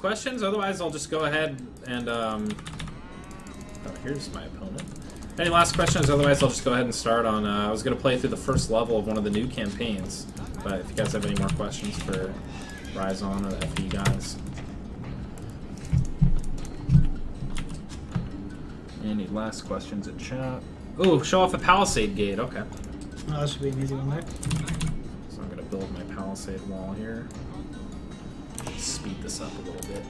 questions? Otherwise, I'll just go ahead and oh, here's my opponent. Any last questions? Otherwise, I'll just go ahead and start on. I was going to play through the first level of one of the new campaigns, but if you guys have any more questions for Rise On or the FE guys. Any last questions in chat? Oh, show off a palisade gate. Okay. Oh, that should be an easy one there. So I'm going to build my palisade wall here. Speed this up a little bit.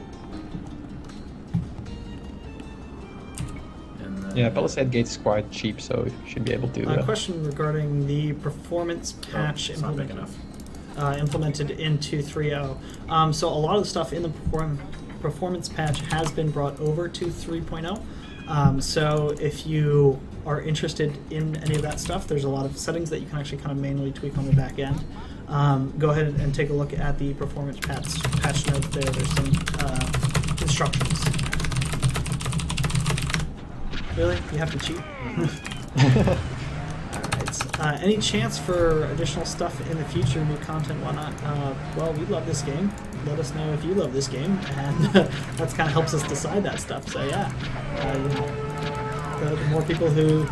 And then, yeah, palisade gate is quite cheap, so you should be able to. Question regarding the performance patch implemented into 3.0. So a lot of the stuff in the performance patch has been brought over to 3.0. So if you are interested in any of that stuff, there's a lot of settings that you can actually kind of manually tweak on the back end. Go ahead and take a look at the performance patch note there. There's some instructions. Really? You have to cheat? Alright. Any chance for additional stuff in the future, new content, whatnot? Well, we love this game. Let us know if you love this game, and that kind of helps us decide that stuff. So yeah, the more people who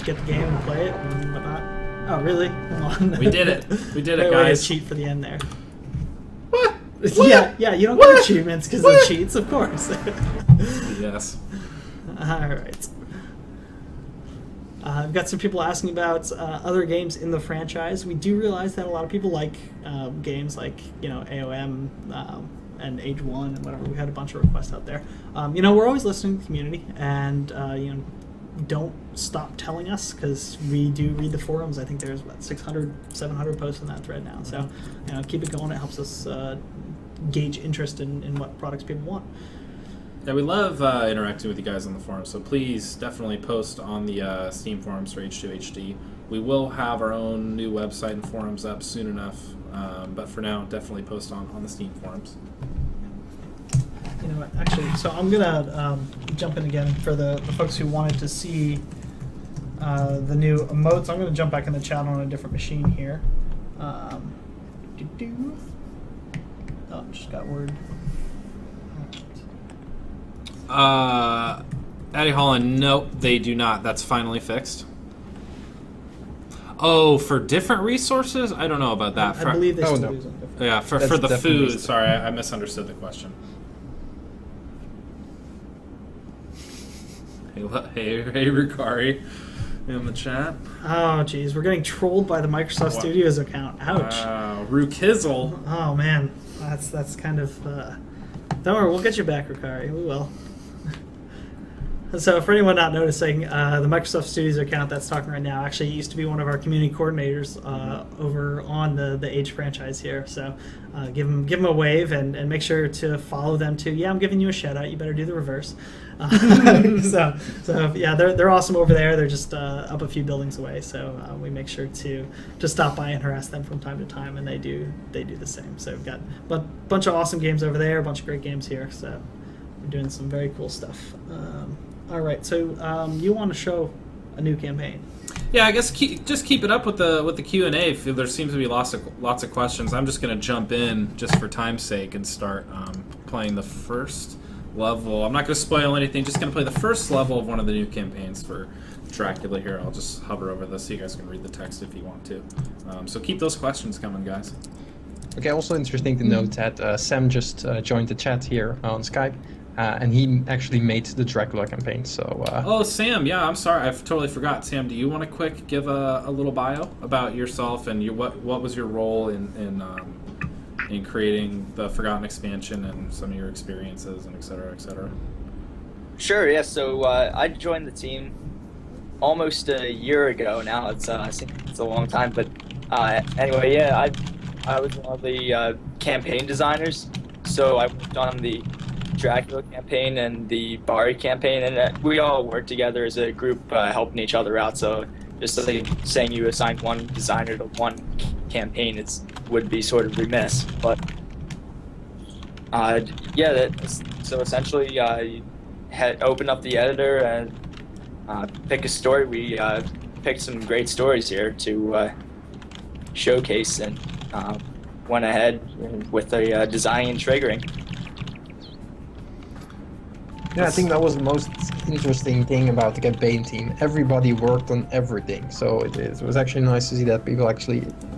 get the game and play it and whatnot. Oh, really? Come on. We did it. We did it, guys. Cheat for the end there. What? Yeah, you don't get achievements because of cheats, of course. Yes. All right. I've got some people asking about other games in the franchise. We do realize that a lot of people like games like, AOM and Age 1 and whatever. We had a bunch of requests out there. We're always listening to the community, and don't stop telling us, because we do read the forums. I think there's 600, 700 posts in that thread now. So keep it going. It helps us gauge interest in what products people want. Yeah, we love interacting with you guys on the forums, so please definitely post on the Steam forums for H2HD. We will have our own new website and forums up soon enough, but for now, definitely post on the Steam forums. You know what, actually, so I'm going to jump in again for the folks who wanted to see the new emotes. I'm going to jump back in the chat on a different machine here. Oh, just got word. Eddie Holland, nope, they do not. That's finally fixed. Oh, for different resources? I don't know about that. I believe they still use them. Yeah, for the food. Sorry, I misunderstood the question. Hey, Ricari in the chat. Oh, geez, we're getting trolled by the Microsoft Studios account. Ouch. Rukizzle. Oh man, that's kind of. Don't worry, we'll get you back, Ricari. We will. So for anyone not noticing, the Microsoft Studios account that's talking right now actually used to be one of our community coordinators over on the Age franchise here. So give them a wave and make sure to follow them too. Yeah, I'm giving you a shout out. You better do the reverse. So yeah, they're awesome over there. They're just up a few buildings away. So we make sure to stop by and harass them from time to time, and they do the same. So we've got a bunch of awesome games over there, a bunch of great games here. So we're doing some very cool stuff. All right, so you want to show a new campaign? Yeah, I guess just keep it up with the Q&A. If there seems to be lots of questions, I'm just going to jump in just for time's sake and start playing the first level. I'm not going to spoil anything. Just going to play the first level of one of the new campaigns for Dracula here. I'll just hover over this so you guys can read the text if you want to. So keep those questions coming, guys. Okay, also interesting to note that Sam just joined the chat here on Skype. And he actually made the Dracula campaign, so... Oh, Sam, yeah, I'm sorry, I totally forgot. Sam, do you want to give a little bio about yourself and what was your role in creating the Forgotten expansion and some of your experiences and et cetera, et cetera? Sure, yeah, so I joined the team almost a year ago now. It's a long time, but anyway, yeah, I was one of the campaign designers, so I worked on the Dracula campaign and the Bari campaign, and we all work together as a group, helping each other out. So just like saying you assign one designer to one campaign, would be sort of remiss. But yeah, so essentially you open up the editor and pick a story. We picked some great stories here to showcase, and went ahead with the designing and triggering. Yeah, I think that was the most interesting thing about the campaign team. Everybody worked on everything, so it was actually nice to see that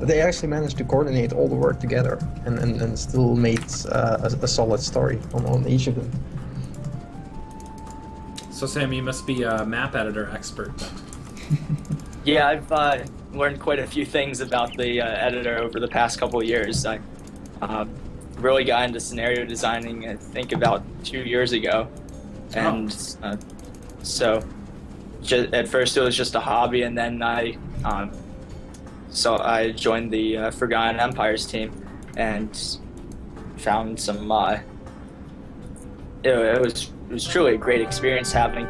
they actually managed to coordinate all the work together and still made a solid story on each of them. So Sam, you must be a map editor expert then. Yeah, I've learned quite a few things about the editor over the past couple of years. I really got into scenario designing, I think, about 2 years ago. And so at first it was just a hobby, and then I joined the Forgotten Empires team and found some. It was truly a great experience having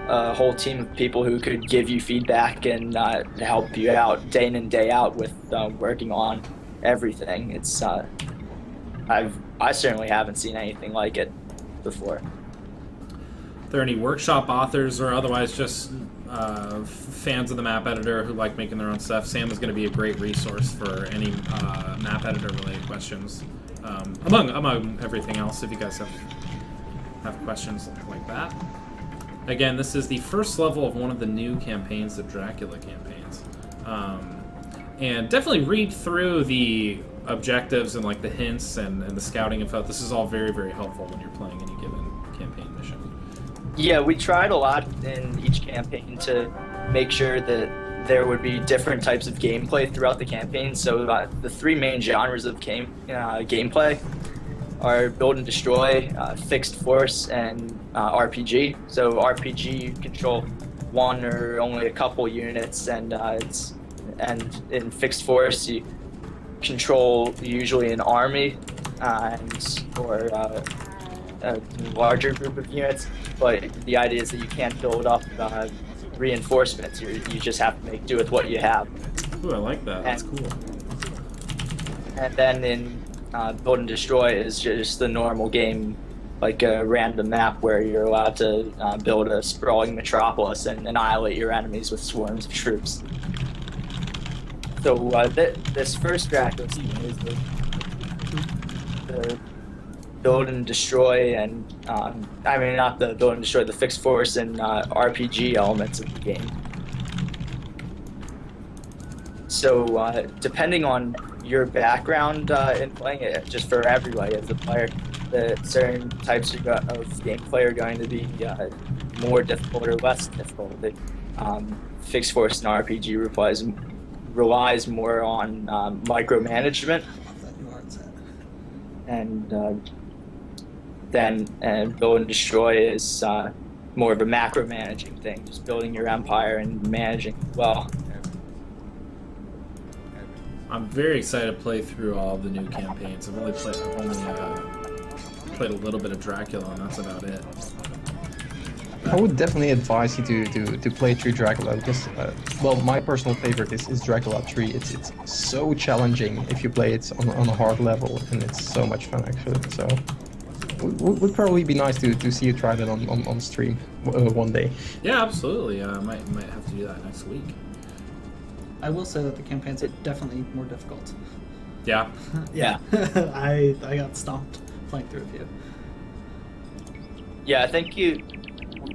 a whole team of people who could give you feedback and help you out day in and day out with working on everything. It's I certainly haven't seen anything like it before. Are there any workshop authors or otherwise just fans of the map editor who like making their own stuff? Sam is going to be a great resource for any map editor related questions, among everything else. If you guys have questions like that. Again, this is the first level of one of the new campaigns, the Dracula campaigns, and definitely read through the objectives and like the hints and the scouting info. This is all very, very helpful when you're playing any given campaign mission. Yeah, we tried a lot in each campaign to make sure that there would be different types of gameplay throughout the campaign. So the three main genres of gameplay are build and destroy, fixed force, and RPG. So RPG, you control one or only a couple units, and in fixed force you control usually an army or a larger group of units. But the idea is that you can't build up reinforcements. You just have to make do with what you have. Ooh, I like that. That's cool. And then in build and destroy is just the normal game, like a random map where you're allowed to build a sprawling metropolis and annihilate your enemies with swarms of troops. So this first Dracula season is the build and destroy and not the build and destroy, the fixed force and RPG elements of the game. So depending on your background in playing it, just for everybody as a player, the certain types of gameplay are going to be more difficult or less difficult. The fixed force and RPG relies more on micromanagement, and then build and destroy is more of a macro managing thing, just building your empire and managing well. I'm very excited to play through all the new campaigns. I've only played a little bit of Dracula, and that's about it. I would definitely advise you to play through Dracula because, my personal favorite is Dracula 3. It's so challenging if you play it on a hard level, and it's so much fun actually. So would probably be nice to see you try that on stream one day. Yeah, absolutely. I might have to do that next week. I will say that the campaigns are definitely more difficult. Yeah. Yeah. I got stomped playing through a few. Yeah,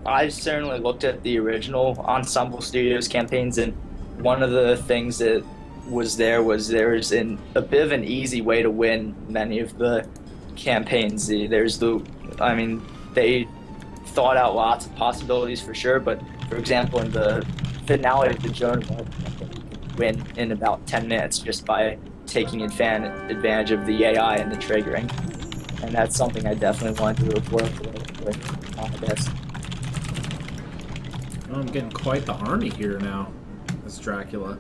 I certainly looked at the original Ensemble Studios campaigns, and one of the things that was there's a bit of an easy way to win many of the campaigns. They thought out lots of possibilities for sure, but for example, in the finale of the Joan of Arc campaign, you could win in about 10 minutes just by taking advantage of the AI and the triggering. And that's something I definitely wanted to work with on this. Oh, I'm getting quite the army here now. As Dracula.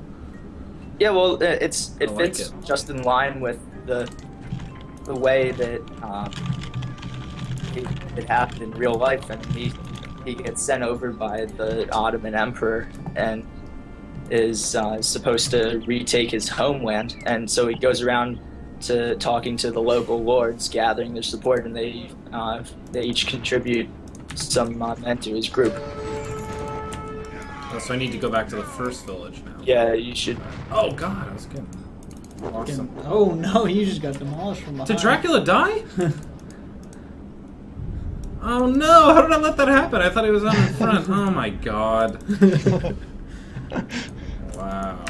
Yeah, well, it like fits it. just in line with the way that it happened in real life, and he gets sent over by the Ottoman Emperor and is supposed to retake his homeland, and so he goes around to talking to the local lords, gathering their support, and they each contribute some men to his group. Oh, so I need to go back to the first village now. Yeah, you should. Oh god, I was getting awesome. Oh no, you just got demolished from behind. Did Dracula die? Oh no! How did I let that happen? I thought he was on in front. Oh my god. Wow.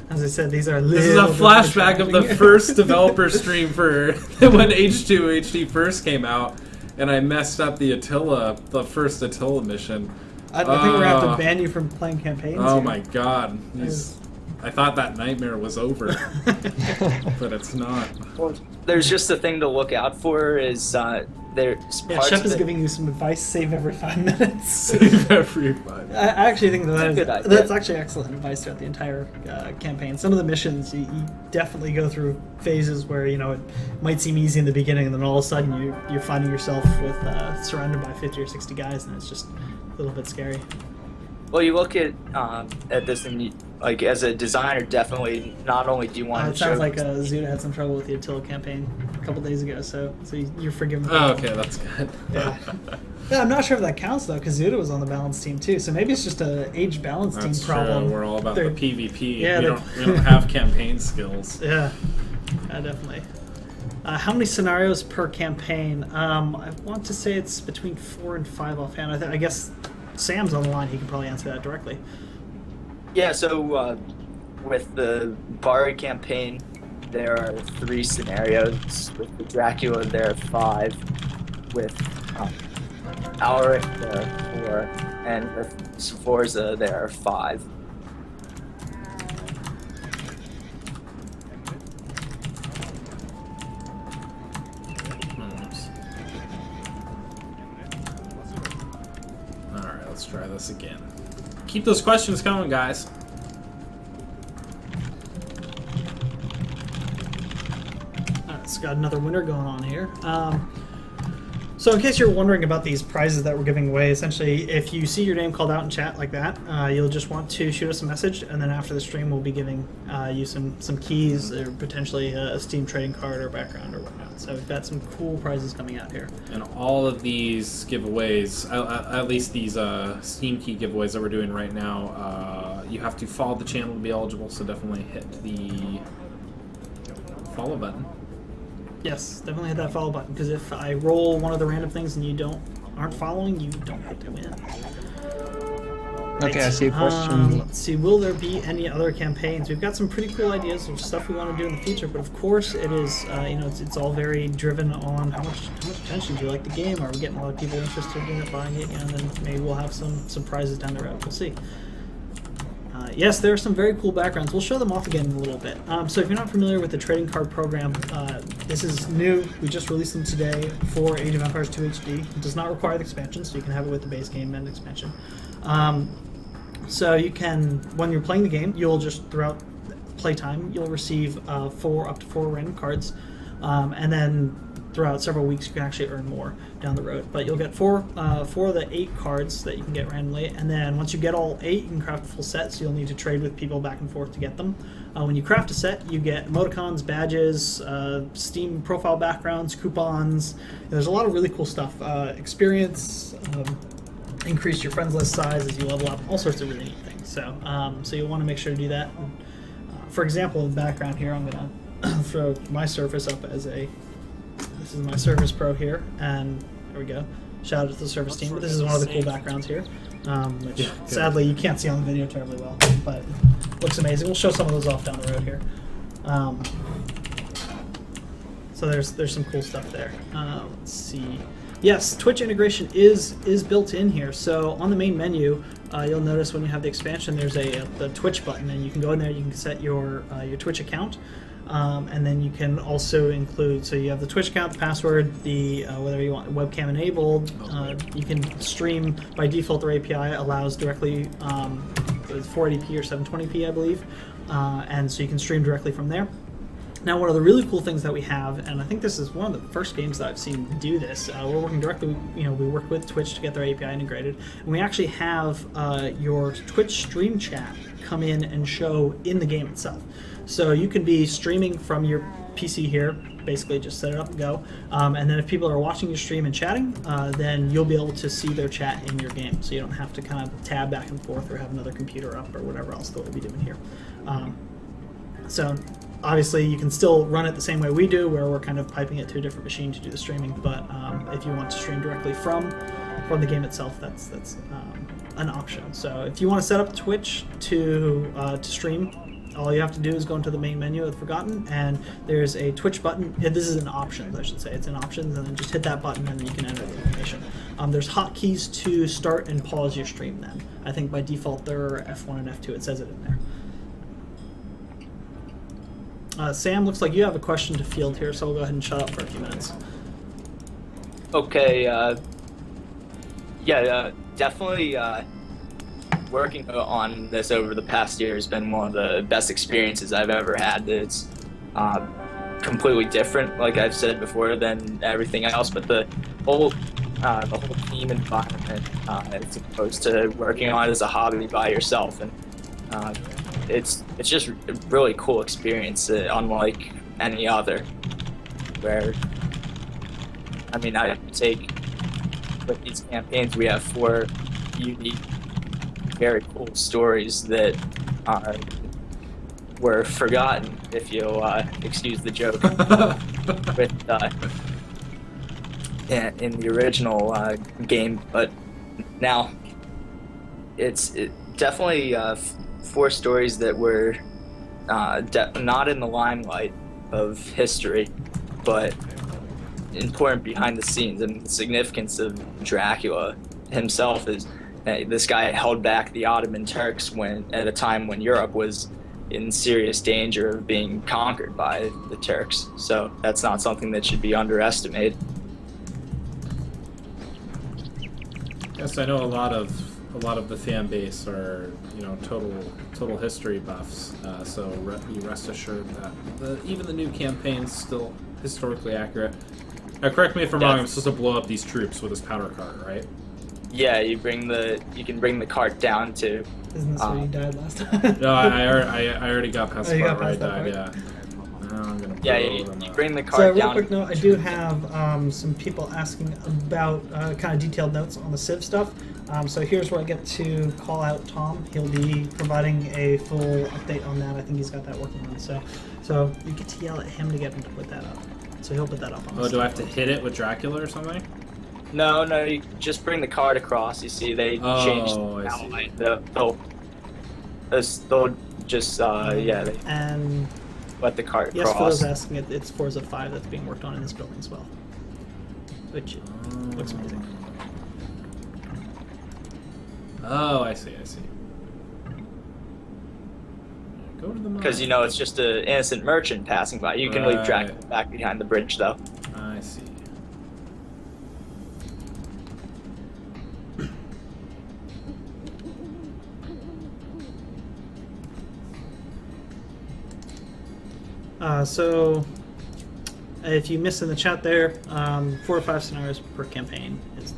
As I said, these are. This is a flashback of the first developer stream for when H2 HD first came out, and I messed up the first Attila mission. I think we're gonna have to ban you from playing campaigns. Oh here. my god. I thought that nightmare was over, but it's not. Well, there's just a thing to look out for is there's Yeah, parts Shep of is it. giving you some advice. Save every 5 minutes. Save every 5 minutes. I actually think That's a good idea. that's actually excellent advice throughout the entire campaign. Some of the missions, you definitely go through phases where it might seem easy in the beginning, and then all of a sudden you're finding yourself with surrounded by 50 or 60 guys, and it's just a little bit scary. Well, you look at this and like as a designer, definitely not only do you want It to sounds show like Zuda had some trouble with the Attila campaign a couple days ago, so you're forgiven. Oh, okay, that's good. Yeah. Yeah, I'm not sure if that counts though, because Zuda was on the balance team too. So maybe it's just a age balance That's team problem. true. We're all about They're- the PvP. Yeah, we they're- don't have campaign skills. Yeah, definitely. How many scenarios per campaign? I want to say it's between 4 and 5 offhand. I guess Sam's on the line. He can probably answer that directly. Yeah, so with the Bari campaign, there are 3 scenarios. With the Dracula, there are 5. With Alaric, there are 4. And with Sforza, there are 5. Oops. Alright, let's try this again. Keep those questions coming, guys. It's got another winner going on here. So in case you're wondering about these prizes that we're giving away, essentially if you see your name called out in chat like that, you'll just want to shoot us a message, and then after the stream we'll be giving you some keys or potentially a Steam trading card or background or whatnot. So we've got some cool prizes coming out here. And all of these giveaways, at least these Steam key giveaways that we're doing right now, you have to follow the channel to be eligible, so definitely hit the follow button. Yes, definitely hit that follow button, because if I roll one of the random things and you aren't following, you don't get to win. Okay, I see a question. Let's see, will there be any other campaigns? We've got some pretty cool ideas of stuff we want to do in the future, but of course it is, it's all very driven on how much attention do you like the game. Are we getting a lot of people interested in it, buying it, and then maybe we'll have some prizes down the road. We'll see. Yes, there are some very cool backgrounds. We'll show them off again in a little bit. So if you're not familiar with the trading card program, this is new. We just released them today for Age of Empires 2 HD. It does not require the expansion, so you can have it with the base game and expansion. So you can, when you're playing the game, you'll just, throughout playtime, you'll receive up to 4 random cards, and then throughout several weeks you can actually earn more down the road. But you'll get 4 of the 8 cards that you can get randomly, and then once you get all 8, you can craft a full set, so you'll need to trade with people back and forth to get them. When you craft a set, you get emoticons, badges, Steam profile backgrounds, coupons. There's a lot of really cool stuff. Experience, increase your friends list size as you level up, all sorts of really neat things. So you'll want to make sure to do that. For example, in the background here, I'm going to throw my Surface up as a... This is my Surface Pro here, and there we go. Shout out to the Surface team. But this is one of the cool backgrounds here, which sadly you can't see on the video terribly well, but looks amazing. We'll show some of those off down the road here. So there's some cool stuff there. Let's see. Yes, Twitch integration is built in here. So on the main menu, you'll notice when you have the expansion, there's the Twitch button, and you can go in there. You can set your Twitch account. And then you can also include, so you have the Twitch account, the password, whether you want webcam enabled. You can stream by default. Their API allows directly 480p or 720p, I believe, and so you can stream directly from there. Now, one of the really cool things that we have, and I think this is one of the first games that I've seen do this, we're working directly, we work with Twitch to get their API integrated, and we actually have your Twitch stream chat come in and show in the game itself. So you can be streaming from your PC here, basically just set it up and go, and then if people are watching your stream and chatting, then you'll be able to see their chat in your game, so you don't have to kind of tab back and forth or have another computer up or whatever else that we'll be doing here. So obviously, you can still run it the same way we do, where we're kind of piping it to a different machine to do the streaming. But if you want to stream directly from the game itself, that's an option. So if you want to set up Twitch to stream, all you have to do is go into the main menu of Forgotten, and there's a Twitch button. This is an options, I should say. It's in options, and then just hit that button, and then you can enter the information. There's hotkeys to start and pause your stream then. I think by default they're F1 and F2. It says it in there. Sam, looks like you have a question to field here, so we'll go ahead and shut up for a few minutes. Okay, definitely working on this over the past year has been one of the best experiences I've ever had. It's completely different, like I've said before, than everything else, but the whole team environment as opposed to working on it as a hobby by yourself, and it's just a really cool experience, unlike any other, where I mean, I take with these campaigns we have 4 unique, very cool stories that were forgotten, if you'll excuse the joke, with in the original game. But now it's definitely 4 stories that were not in the limelight of history, but important behind the scenes. And the significance of Dracula himself is this guy held back the Ottoman Turks at a time when Europe was in serious danger of being conquered by the Turks. So that's not something that should be underestimated. Yes, I know a lot of the fan base are, you know, total history buffs. So be rest assured that even the new campaign's still historically accurate. Now, correct me if I'm wrong. I'm supposed to blow up these troops with this powder cart, right? Yeah, you can bring the cart down to. Isn't this where you died last time? No, I already got past the part where I that died. part? Yeah. Now I'm gonna You bring the So, cart real down. quick note, I do have some people asking about kind of detailed notes on the Civ stuff. So here's where I get to call out Tom. He'll be providing a full update on that. I think he's got that working on. So you get to yell at him to get him to put that up. So he'll put that up on the do I have to hit it with Dracula or something? No, you just bring the cart across. You see, they changed the outline. They'll just they And let the cart yes, for cross. those asking, it's Forza 5 that's being worked on in this building as well, which looks amazing. Oh, I see. Go to the mine. Because it's just an innocent merchant passing by. You can leave Dracula back behind the bridge, though. I see. So if you missed in the chat there, 4 or 5 scenarios per campaign is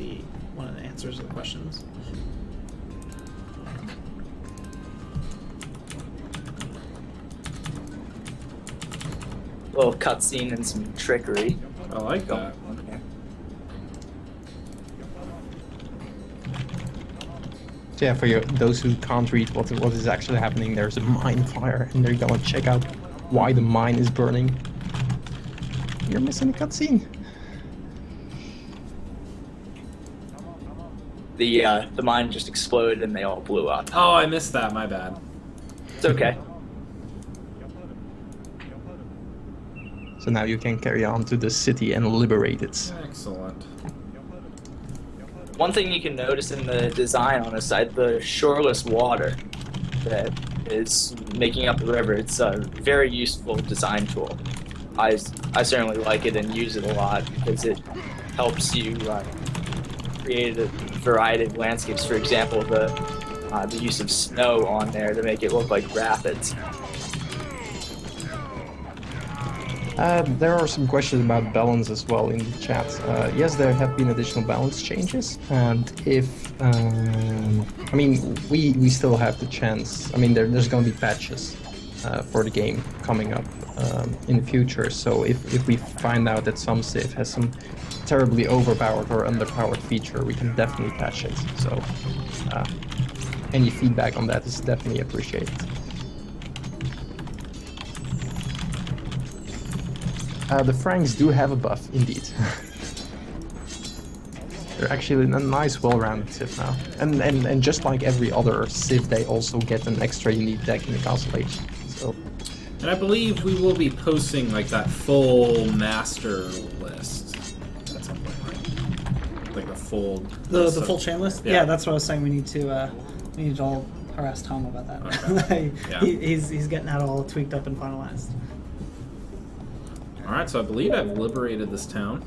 one of the answers to the questions. Little cutscene and some trickery. I like that. Okay. So yeah, for those who can't read what is actually happening, there's a mine fire, and they're gonna check out why the mine is burning. You're missing a cutscene. The mine just exploded and they all blew up. Oh, I missed that. My bad. It's okay. So now you can carry on to the city and liberate it. Excellent. One thing you can notice in the design on the site, the shoreless water that is making up the river. It's a very useful design tool. I certainly like it and use it a lot because it helps you create a variety of landscapes. For example, the use of snow on there to make it look like rapids. There are some questions about balance as well in the chat. Yes, there have been additional balance changes, and we still have the chance. I mean, there's going to be patches for the game coming up in the future. So if we find out that some Civ has some terribly overpowered or underpowered feature, we can definitely patch it. So any feedback on that is definitely appreciated. The Franks do have a buff, indeed. They're actually a nice, well-rounded Civ now. And just like every other Civ, they also get an extra unique deck in the Castle Age. So. And I believe we will be posting like that full master list at some point, right? Like the full The full chain list. Yeah. Yeah, that's what I was saying. We need to all harass Tom about that. Okay. Yeah. He's getting that all tweaked up and finalized. All right, so I believe I've liberated this town.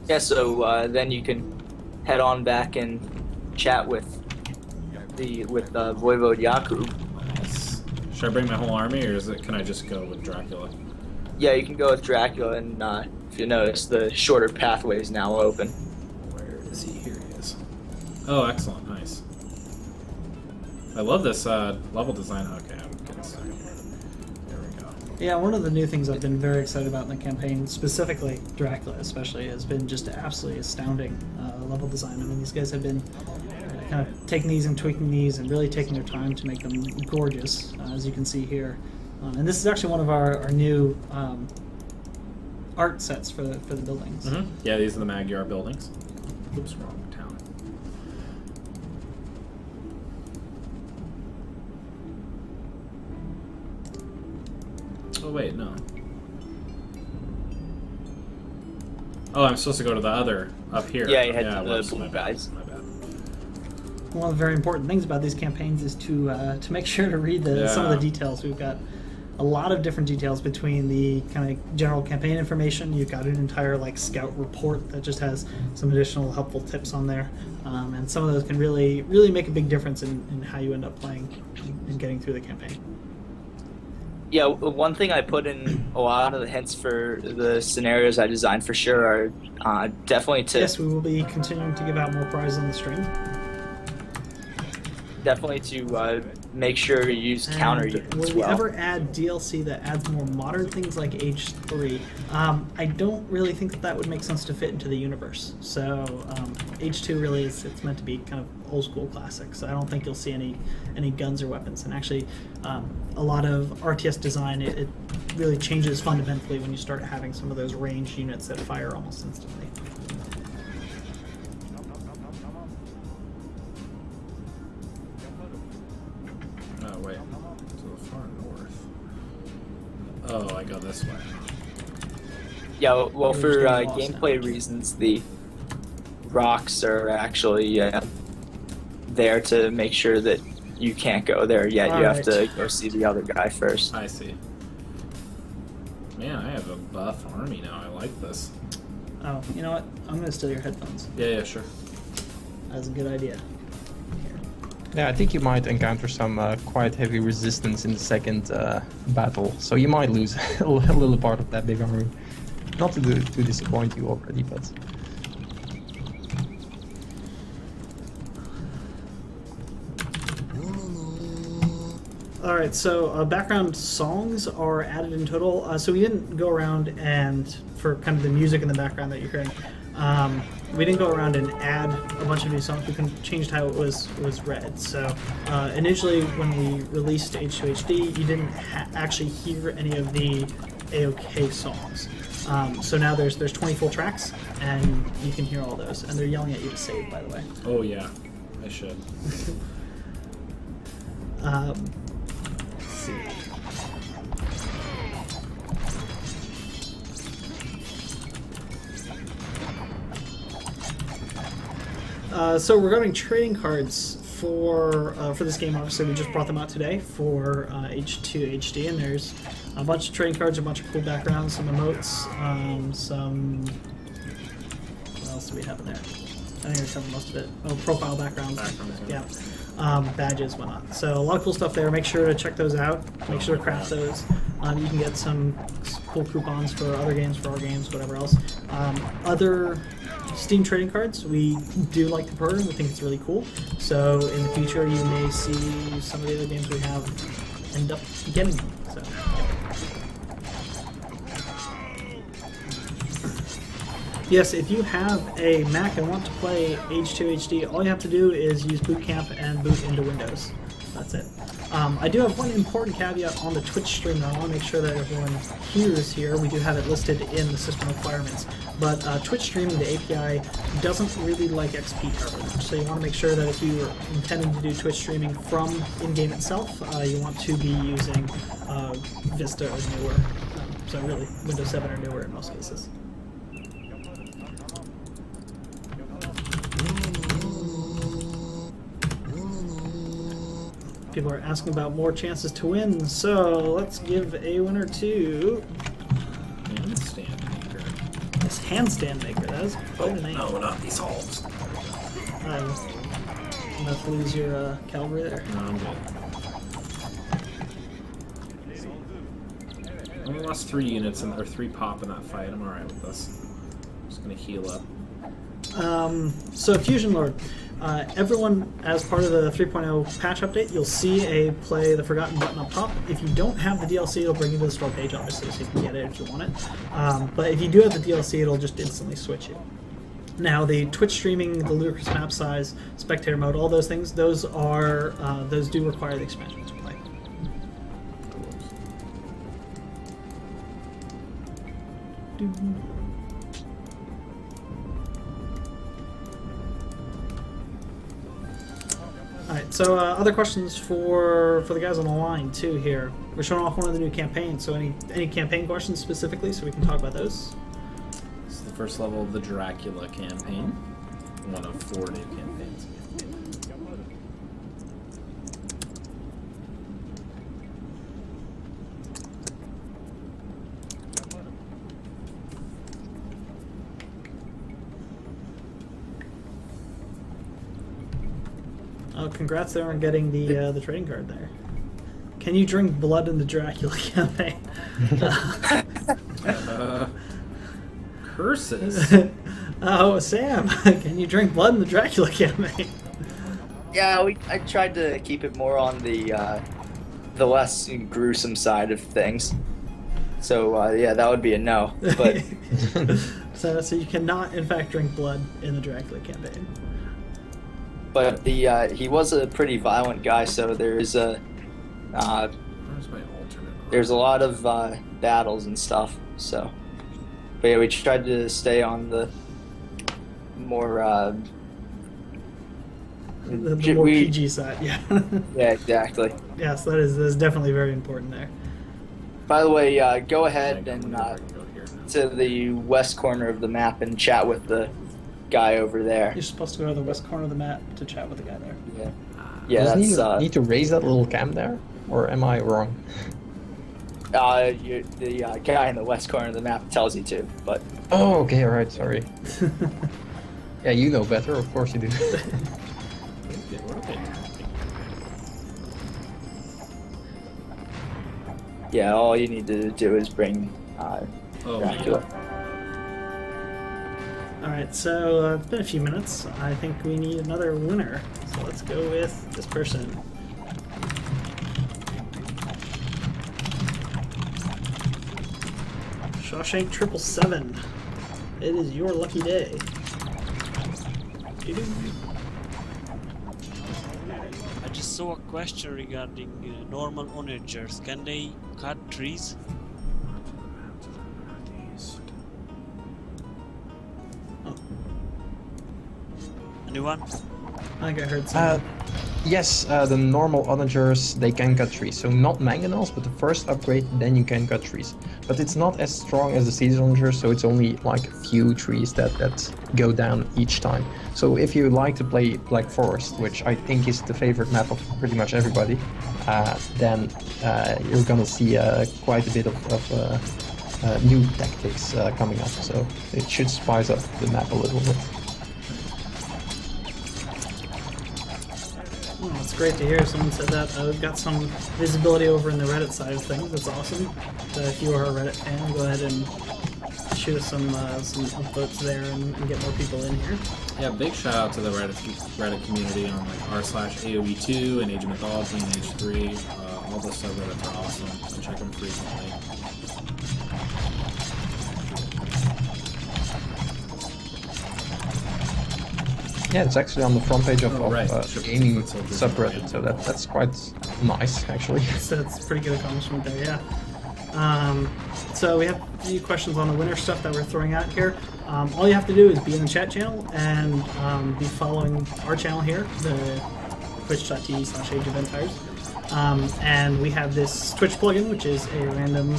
Yeah, so then you can head on back and chat with Voivode Jakub. Nice. Should I bring my whole army, or can I just go with Dracula? Yeah, you can go with Dracula, and if you notice, the shorter pathway is now open. Where is he? Here he is. Oh, excellent. Nice. I love this level design. Okay, I'm getting started. There we go. Yeah, one of the new things I've been very excited about in the campaign, specifically Dracula especially, has been just absolutely astounding level design. I mean, these guys have been kind of taking these and tweaking these and really taking their time to make them gorgeous, as you can see here. And this is actually one of our new art sets for the buildings. Mm-hmm. Yeah, these are the Magyar buildings. Oops, wrong town. Oh wait, no. Oh, I'm supposed to go to the other up here. Yeah, you head to whoops, the my blue bad, guys. my bad. One of the very important things about these campaigns is to make sure to read some of the details. We've got a lot of different details between the kind of general campaign information. You've got an entire scout report that just has some additional helpful tips on there, and some of those can really make a big difference in how you end up playing and getting through the campaign. Yeah, one thing I put in a lot of the hints for the scenarios I designed for sure are definitely to Yes, we will be continuing to give out more prizes on the stream. definitely to make sure you use counter units Will as we well. ever add DLC that adds more modern things like H3? I don't really think that would make sense to fit into the universe. So H2 really it's meant to be kind of old school classic. So I don't think you'll see any guns or weapons. And actually, a lot of RTS design it really changes fundamentally when you start having some of those ranged units that fire almost instantly. Oh wait, to the far north. Oh, I go this way. Yeah, well, for We're just getting lost gameplay now. reasons, the rocks are actually there to make sure that you can't go there yet. You have to Alright. go see the other guy first. I see. Man, I have a buff army now. I like this. Oh, you know what? I'm going to steal your headphones. Yeah, sure. That's a good idea. Yeah, I think you might encounter some quite heavy resistance in the second battle, so you might lose a little part of that big army. Not to disappoint you already, but... Alright, so background songs are added in total. So we didn't go around and, for kind of the music in the background that you're hearing, we didn't go around and add a bunch of new songs. We changed how it was read. So initially when we released H2HD, you didn't actually hear any of the AOK songs. So now there's 20 full tracks, and you can hear all those. And they're yelling at you to save, by the way. Oh yeah, I should. Let's see. So regarding trading cards for this game, obviously we just brought them out today for H2 HD, and there's a bunch of trading cards, a bunch of cool backgrounds, some emotes, some. What else do we have in there? I think I covered most of it. Oh, profile backgrounds. Yeah. Badges, whatnot. So a lot of cool stuff there. Make sure to check those out. Make sure to craft those. You can get some cool coupons for other games, for our games, whatever else. Other Steam trading cards, we do like the program. We think it's really cool. So in the future, you may see some of the other games we have end up getting them. So. Yes, if you have a Mac and want to play H2 HD, all you have to do is use Boot Camp and boot into Windows. that's it. I do have one important caveat on the Twitch stream that I want to make sure that everyone hears here. We do have it listed in the system requirements, but Twitch streaming, the API doesn't really like XP terribly much, so you want to make sure that if you are intending to do Twitch streaming from in-game itself, you want to be using Vista or newer, so really Windows 7 or newer in most cases. People are asking about more chances to win, so let's give a winner to Handstand maker. this handstand maker. That is quite a name. No, not these holes. You have to lose your cavalry there. No, I'm good. I only lost 3 units or 3 pop in that fight. I'm alright with this. I'm just gonna heal up. So Fusion Lord, everyone, as part of the 3.0 patch update, you'll see a play the Forgotten button up top. If you don't have the DLC, it'll bring you to the store page, obviously, so you can get it if you want it. But if you do have the DLC, it'll just instantly switch you. Now, the Twitch streaming, the ludicrous map size, spectator mode, all those things, those do require the expansion to play. Alright, so other questions for the guys on the line too here. We're showing off one of the new campaigns, so any campaign questions specifically so we can talk about those? This is the first level of the Dracula campaign. One of 4 new campaigns. Oh, congrats there on getting the trading card there. Can you drink blood in the Dracula campaign? Curses. Oh, Sam, can you drink blood in the Dracula campaign? Yeah, I tried to keep it more on the less gruesome side of things. So yeah, that would be a no. But so you cannot, in fact, drink blood in the Dracula campaign. But he was a pretty violent guy, so there's Where's my alternate? there's a lot of battles and stuff. So, but yeah, we tried to stay on the more The more PG side, yeah. yeah, exactly. Yes, that is definitely very important there. By the way, go ahead and to the west corner of the map and chat with the guy over there. You're supposed to go to the west corner of the map to chat with the guy there. Yeah, yeah, Doesn't that's he need to raise that little cam there, or am I wrong? the guy in the west corner of the map tells you to, but Oh, okay, alright, sorry. Yeah, you know better, of course you do. yeah, all you need to do is bring Dracula. Alright, so it's been a few minutes. I think we need another winner. So let's go with this person. Shawshank 777. It is your lucky day. I just saw a question regarding normal onagers. Can they cut trees? Anyone? I think I heard something. Yes, the normal onagers, they can cut trees. So not mangonels, but the first upgrade, then you can cut trees. But it's not as strong as the siege onagers, so it's only like a few trees that go down each time. So if you like to play Black Forest, which I think is the favorite map of pretty much everybody, then you're gonna see quite a bit of new tactics coming up. So it should spice up the map a little bit. Oh, it's great to hear someone said that. We've got some visibility over in the Reddit side of things. That's awesome. So if you are a Reddit fan, go ahead and shoot us some upvotes there and get more people in here. Yeah, big shout out to the Reddit community on like r/AOE2 and Age of Mythology and Age 3. All the subreddits are awesome. I check them frequently. Yeah, it's actually on the front page of, Oh, right. gaming That's so good. subreddit, so that's quite nice, actually. So it's a pretty good accomplishment there, yeah. So we have a few questions on the winter stuff that we're throwing out here. All you have to do is be in the chat channel and be following our channel here, the twitch.tv/ageofempires. And we have this Twitch plugin, which is a random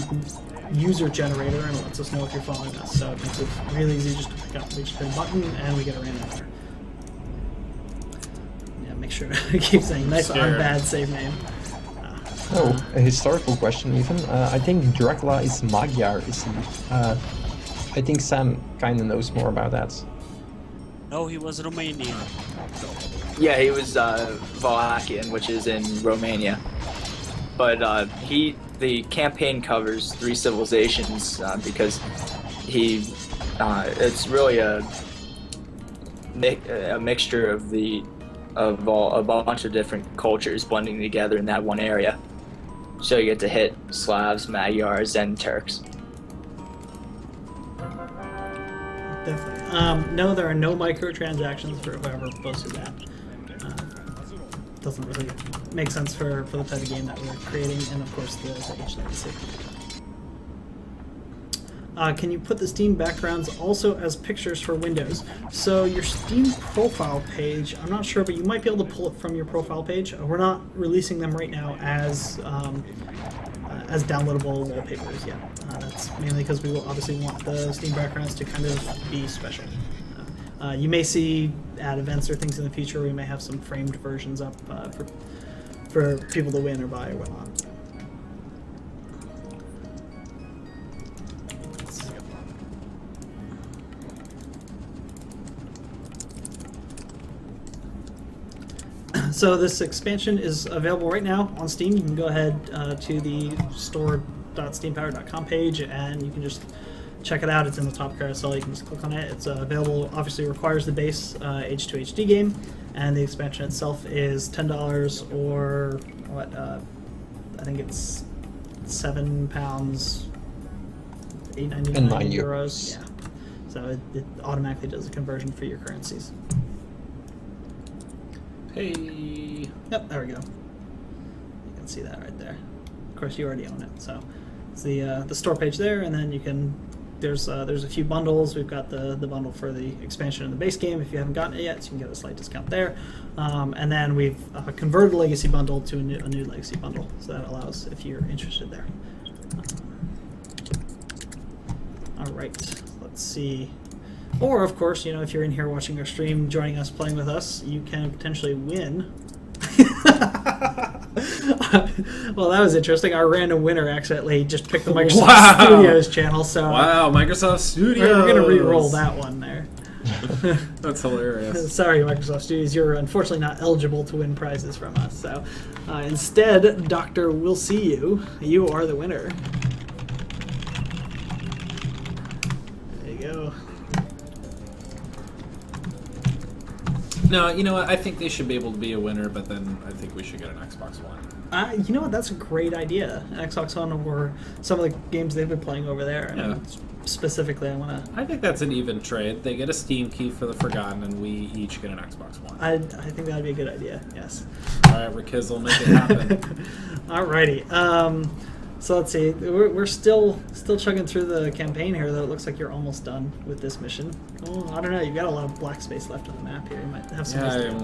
user generator, and it lets us know if you're following us. So it makes it really easy just to pick up. We just hit a button and we get a random winner. Yeah, make sure to keep saying nice Scared. bad save name. Oh, a historical question even. I think Dracula is Magyar, is he? I think Sam kind of knows more about that. No, he was Romanian. Yeah, he was Valachian, which is in Romania. But the campaign covers 3 civilizations because it's really a mixture of a bunch of different cultures blending together in that one area. So you get to hit Slavs, Magyars, and Turks. Definitely. No, there are no microtransactions for whoever posted that. Doesn't really make sense for the type of game that we're creating, and of course the age legacy. Can you put the Steam backgrounds also as pictures for Windows? So your Steam profile page, I'm not sure, but you might be able to pull it from your profile page. We're not releasing them right now as downloadable wallpapers yet. That's mainly because we will obviously want the Steam backgrounds to kind of be special. You may see at events or things in the future, we may have some framed versions up for people to win or buy or whatnot. So this expansion is available right now on Steam. You can go ahead to the store.steampower.com page and you can just check it out. It's in the top carousel. You can just click on it. It's available. Obviously requires the base H2 HD game, and the expansion itself is $10 or what? I think it's £7, $8.99 And €9. euros. Yeah. So it automatically does a conversion for your currencies. Hey. Yep, there we go. You can see that right there. Of course, you already own it, so it's the store page there, and then you can. There's a few bundles. We've got the bundle for the expansion and the base game if you haven't gotten it yet, so you can get a slight discount there. And then we've converted the legacy bundle to a new legacy bundle, so that allows if you're interested there. All right, let's see. Or, of course, you know, if you're in here watching our stream, joining us, playing with us, you can potentially win. Well, that was interesting. Our random winner accidentally just picked the Microsoft Studios channel, so Wow, Microsoft Studios! we're going to re-roll that one there. That's hilarious. Sorry, Microsoft Studios, you're unfortunately not eligible to win prizes from us. So instead, Dr. We'll See You, you are the winner. There you go. No, you know what? I think they should be able to be a winner, but then I think we should get an Xbox One. You know what? That's a great idea. An Xbox One or some of the games they've been playing over there. Yeah. And specifically, I want to. I think that's an even trade. They get a Steam key for the Forgotten, and we each get an Xbox One. I think that'd be a good idea. Yes. All right, Rickhizzle, make it happen. Alrighty. So let's see. We're still chugging through the campaign here, though. It looks like you're almost done with this mission. Oh, I don't know. You've got a lot of black space left on the map here. You might have some. Yeah,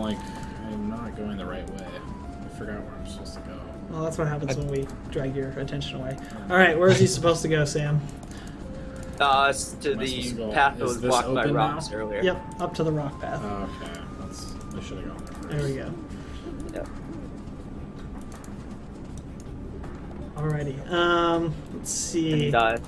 I'm not going the right way. I forgot where I'm supposed to go. Well, that's what happens when we drag your attention away. All right, where is he supposed to go, Sam? It's to Am I supposed to the go- path that is was this blocked by open rocks now? earlier. Yep, up to the rock path. Okay, I should have gone there first. There we go. Yep. Alrighty. Let's see. And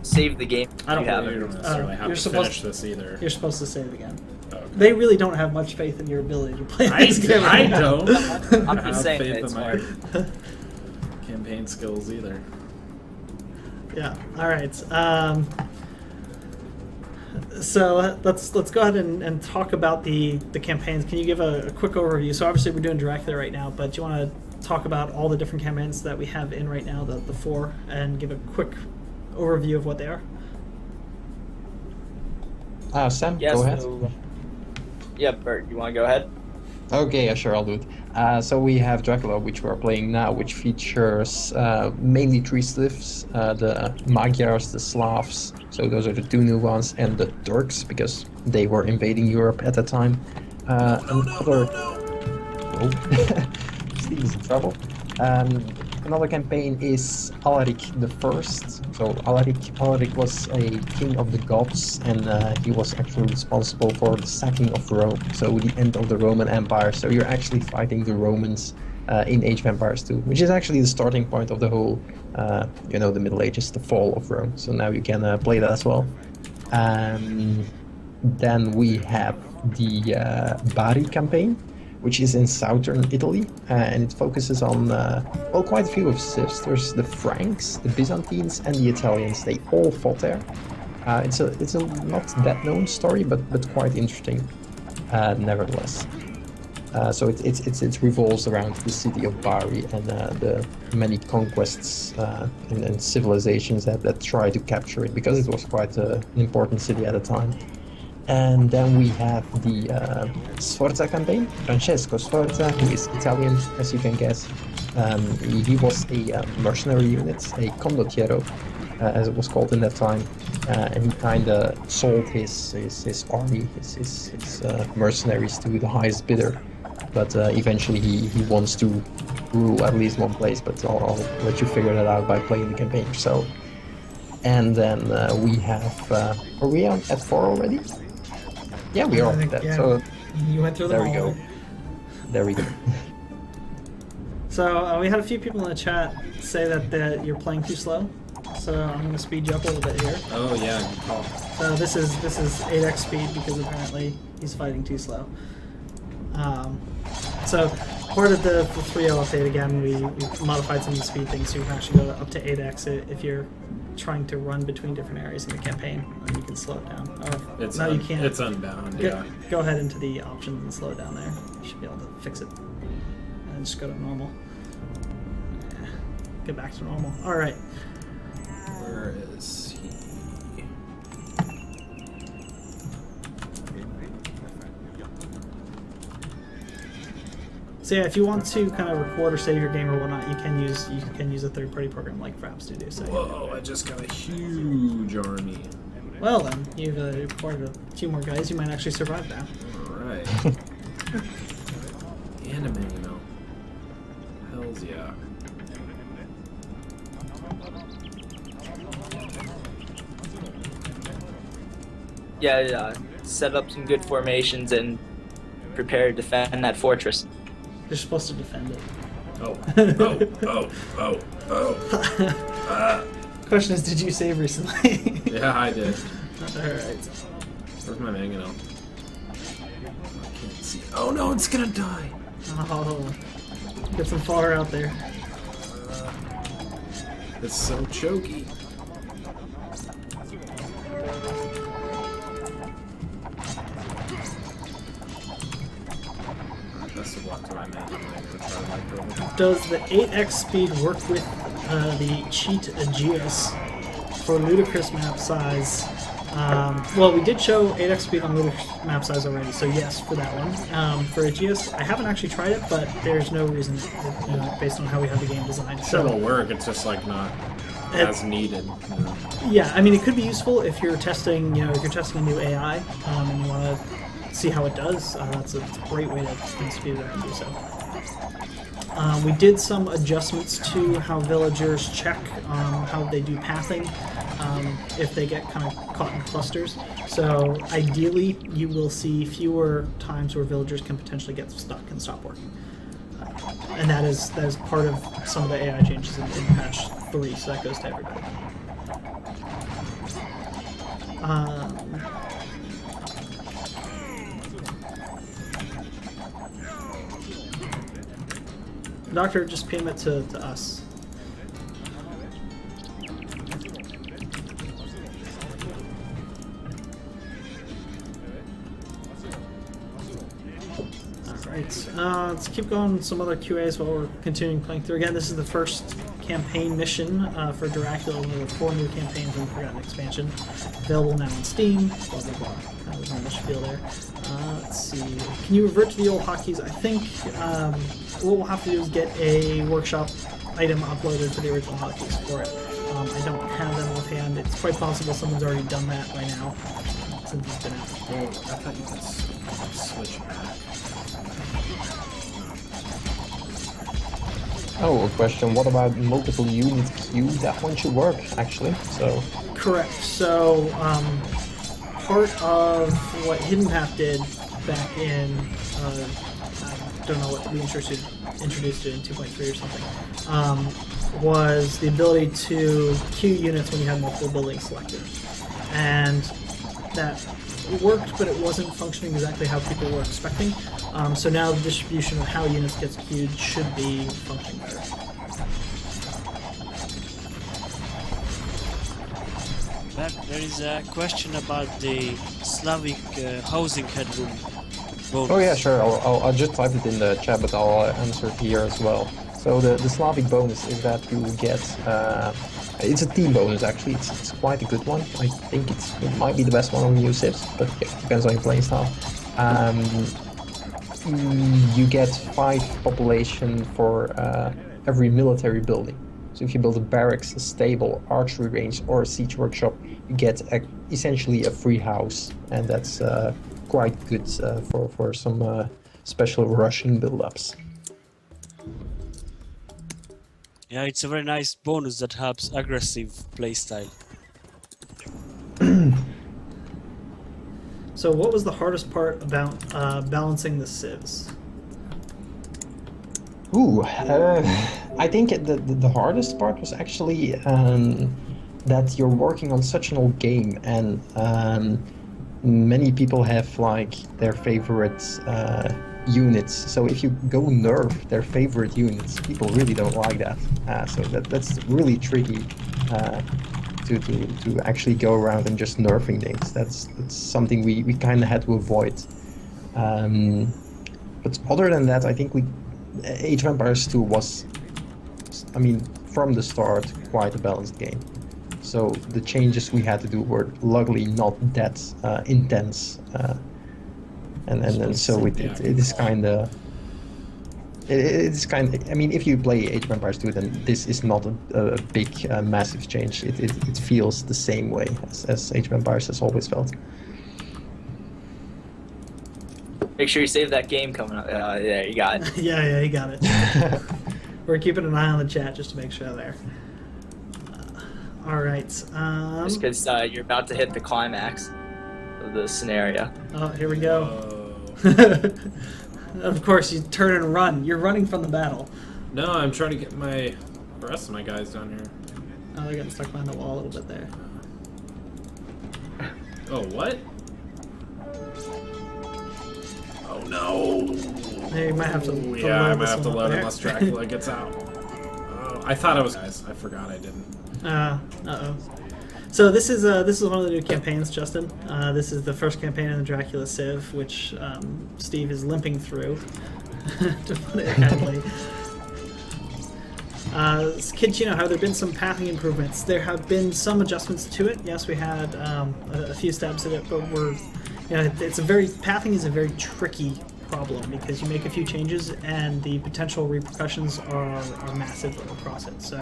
save the game. I don't you have think you it. don't necessarily have you're to supposed finish this either. You're supposed to save again. Okay. They really don't have much faith in your ability to play this game. I don't. I'm I just have saying faith it's in my hard. campaign skills either. Yeah. All right. So let's go ahead and talk about the campaigns. Can you give a quick overview? So obviously we're doing Dracula right now, but do you want to talk about all the different campaigns that we have in right now, the 4, and give a quick overview of what they are? Sam, Yes, go ahead. so, Yeah, Bert, you want to go ahead? Okay, yeah, sure, I'll do it. So we have Dracula, which we're playing now, which features mainly three slivs, the Magyars, the Slavs, so those are the two new ones, and the Turks, because they were invading Europe at the time. Oh, Steve is in trouble. Another campaign is Alaric I. So Alaric was a king of the Goths, and he was actually responsible for the sacking of Rome, so the end of the Roman Empire. So you're actually fighting the Romans in Age of Empires 2, which is actually the starting point of the whole, the Middle Ages, the fall of Rome. So now you can play that as well. Then we have the Bari campaign, which is in southern Italy, and it focuses on, quite a few of civs. There's the Franks, the Byzantines, and the Italians. They all fought there. It's a not that known story, but quite interesting, nevertheless. So it revolves around the city of Bari and the many conquests and civilizations that try to capture it, because it was quite an important city at the time. And then we have the Sforza campaign, Francesco Sforza, who is Italian, as you can guess. He was a mercenary unit, a condottiero, as it was called in that time, and he kind of sold his army, his mercenaries to the highest bidder. But eventually he wants to rule at least one place, but I'll let you figure that out by playing the campaign yourself. And then we have, are we on at 4 already? Yeah, we are. Yeah. So You went through them there we all. go. There we go. So we had a few people in the chat say that you're playing too slow. So I'm going to speed you up a little bit here. Oh yeah, good call. So this is 8x speed because apparently he's fighting too slow. So part of the 3.0 update, again, we modified some of the speed things so you can actually go up to 8x if you're trying to run between different areas in the campaign, and you can slow it down. Or, you can't. It's unbound, yeah. Go ahead into the options and slow it down there. You should be able to fix it. And just go to normal. Yeah. Get back to normal. Alright. Where is he? So yeah, if you want to kind of record or save your game or whatnot, you can use a third-party program like Fraps to do so. Whoa! I just got a huge army. Well then, you've acquired a few more guys. You might actually survive now. All right. Anime, you know. Hells yeah. Yeah, set up some good formations and prepare to defend that fortress. You're supposed to defend it. Oh. Question is, did you save recently? Yeah, I did. Alright. Where's my mangonel? I can't see. Oh no, it's gonna die. Oh, get some fodder out there. It's so choky. Best of luck to my man. Does the 8x speed work with the cheat Aegeus for ludicrous map size? Well, we did show 8x speed on ludicrous map size already, so yes for that one. For Aegeus, I haven't actually tried it, but there's no reason, based on how we have the game designed. So So it'll work. It's just like not as needed. You know. yeah, I mean, it could be useful if you're testing, if you're testing a new AI and you want to see how it does. It's a great way to speed it up and do so. We did some adjustments to how villagers check how they do pathing if they get kind of caught in clusters. So ideally, you will see fewer times where villagers can potentially get stuck and stop working. And that is part of some of the AI changes in patch 3, so that goes to everybody. Doctor, just PM it to us. Alright, let's keep going some other QAs while we're continuing playing through. Again, this is the first campaign mission for Dracula. There were 4 new campaigns in the Forgotten Expansion. Available now on Steam, blah blah blah. Kind of the normal spiel there. Let's see. Can you revert to the old hotkeys? I think what we'll have to do is get a workshop item uploaded to the original hotkeys for it. I don't have them offhand. It's quite possible someone's already done that by now since it's been out. Well, I thought you could switch back. Oh, a question. What about multiple units queue? That one should work, actually. So. Correct. So, part of what Hidden Path did back in, I don't know what we introduced it in 2.3 or something, was the ability to queue units when you had multiple buildings selected. And that worked, but it wasn't functioning exactly how people were expecting. So now the distribution of how units gets queued should be functioning better. But there is a question about the Slavic housing headroom bonus. Oh yeah, sure. I'll just type it in the chat, but I'll answer it here as well. So the Slavic bonus is that you get. It's a team bonus actually. It's quite a good one. I think it might be the best one on new cips, but yeah, depends on your playing style. You get 5 population for every military building. So if you build a barracks, a stable, archery range, or a siege workshop, you get essentially a free house, and that's quite good for some special Russian build-ups. Yeah, it's a very nice bonus that helps aggressive playstyle. So what was the hardest part about balancing the civs? Ooh, I think the hardest part was actually that you're working on such an old game, and many people have like their favorite units. So if you go nerf their favorite units, people really don't like that. So that's really tricky to actually go around and just nerfing things. That's something we kind of had to avoid. But other than that, I think Age of Empires 2 was, I mean, from the start, quite a balanced game. So the changes we had to do were luckily not that intense, and so it is kind of. It's kind of. I mean, if you play Age of Empires 2, then this is not a big, massive change. It feels the same way as Age of Empires has always felt. Make sure you save that game coming up. Yeah, you got it. yeah, you got it. We're keeping an eye on the chat just to make sure there. All right. Just because you're about to hit the climax of the scenario. Oh, here we go. Of course, you turn and run. You're running from the battle. No, I'm trying to get the rest of my guys down here. Oh, they're getting stuck behind the wall a little bit there. Oh, what? Oh no! Hey, you might have to. Yeah, I might have to load unless Dracula gets out. Oh, I thought I was. Guys, I forgot I didn't. Uh-oh. So this is one of the new campaigns, Justin. This is the first campaign in the Dracula Civ, which Steve is limping through, to put it kindly. Kidchino, have there been some pathing improvements? There have been some adjustments to it. Yes, we had a few stabs at it, but pathing is a very tricky problem because you make a few changes and the potential repercussions are massive across it. So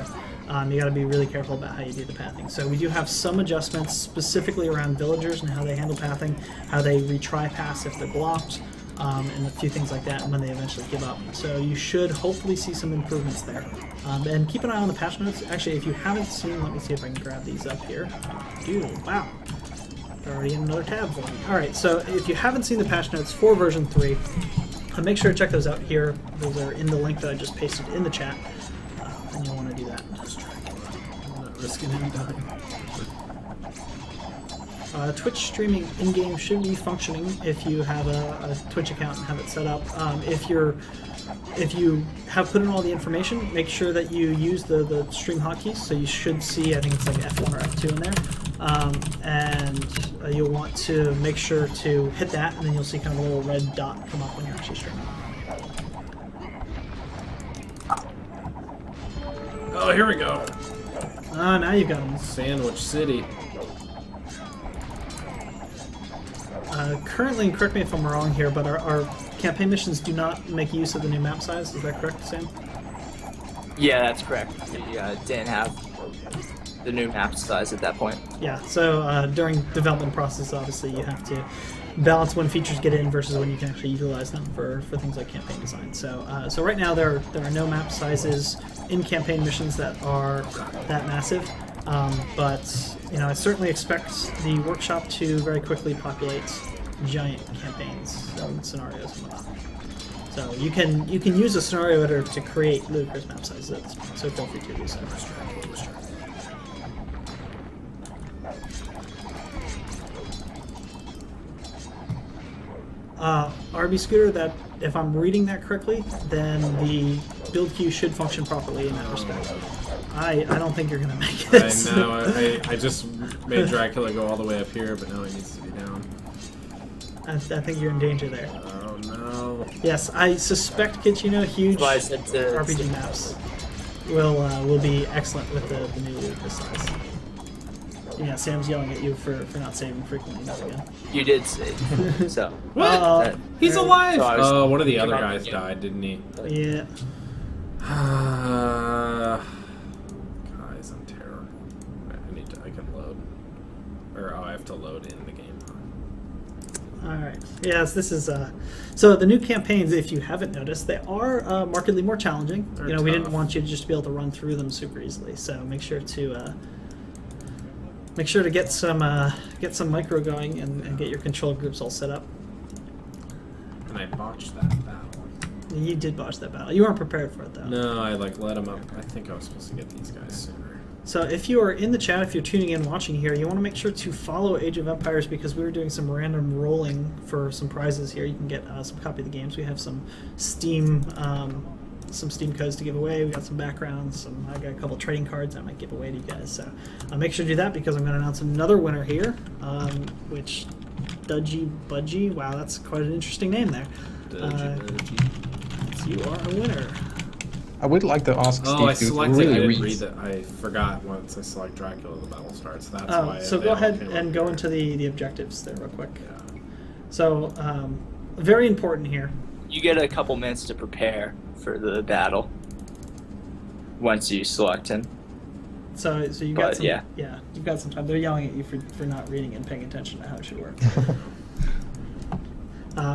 you got to be really careful about how you do the pathing. So we do have some adjustments specifically around villagers and how they handle pathing, how they retry paths if they're blocked, and a few things like that when they eventually give up. So you should hopefully see some improvements there. And keep an eye on the patch notes. Actually, if you haven't seen, let me see if I can grab these up here. Dude, wow. They're already in another tab for me. Alright, so if you haven't seen the patch notes for version 3, make sure to check those out here. Those are in the link that I just pasted in the chat. And you'll want to do that. I'm not risking him dying. Twitch streaming in-game should be functioning if you have a Twitch account and have it set up. If you have put in all the information, make sure that you use the stream hotkeys. So you should see, I think it's like F1 or F2 in there. And you'll want to make sure to hit that, and then you'll see kind of a little red dot come up when you're actually streaming. Oh, here we go. Now you've got them. Sandwich City. currently, and correct me if I'm wrong here, but our campaign missions do not make use of the new map size. Is that correct, Sam? Yeah, that's correct. We didn't have the new map size at that point. Yeah, so during development process, obviously, you have to balance when features get in versus when you can actually utilize them for things like campaign design. So so right now, there are no map sizes in campaign missions that are that massive. But I certainly expect the workshop to very quickly populate giant campaigns and scenarios and whatnot. So you can use a scenario editor to create ludicrous map sizes at this point. So feel free to do so. RB Scooter, that if I'm reading that correctly, then the build queue should function properly in that respect. I don't think you're gonna make this. I know. I just made Dracula go all the way up here, but now he needs to be down. I think you're in danger there. Oh no. Yes, I suspect Kitchino huge Why I said to- RPG maps will be excellent with the new ludicrous size. Yeah, Sam's yelling at you for not saving frequently enough again. You did save. So. What? He's alive! So I was- Oh, one of the other guys died, didn't he? Yeah. Guys, I'm terrible. I can load. I have to load in the game. Alright. Yes, this is so the new campaigns, if you haven't noticed, they are markedly more challenging. They're We didn't tough. want you to just be able to run through them super easily. So make sure to get some micro going and get your control groups all set up. And I botched that battle. You did botch that battle. You weren't prepared for it though. No, I let him up. I think I was supposed to get these guys sooner. So if you are in the chat, if you're tuning in watching here, you want to make sure to follow Age of Empires because we were doing some random rolling for some prizes here. You can get some copy of the games. We have some Steam codes to give away. We got some backgrounds. I got a couple trading cards I might give away to you guys. So make sure to do that because I'm going to announce another winner here, which Dudgy Budgie. Wow, that's quite an interesting name there. So you are a winner. I would like to ask Oh, I Steve to selected. really I didn't read. read that. I forgot once I select Dracula, the battle starts. That's why. So they go all ahead came and up go here. into the objectives there real quick. Yeah. So very important here. You get a couple minutes to prepare for the battle once you select him. So you got But, some yeah. you've got some time. They're yelling at you for not reading and paying attention to how it should work.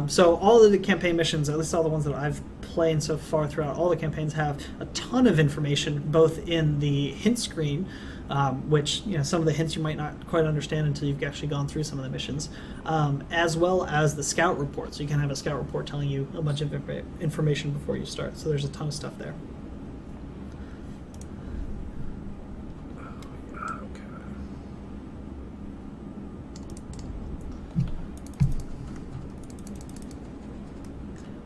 So all of the campaign missions, at least all the ones that I've played so far throughout, all the campaigns have a ton of information, both in the hint screen, which some of the hints you might not quite understand until you've actually gone through some of the missions, as well as the scout report. So you can have a scout report telling you a bunch of information before you start. So there's a ton of stuff there.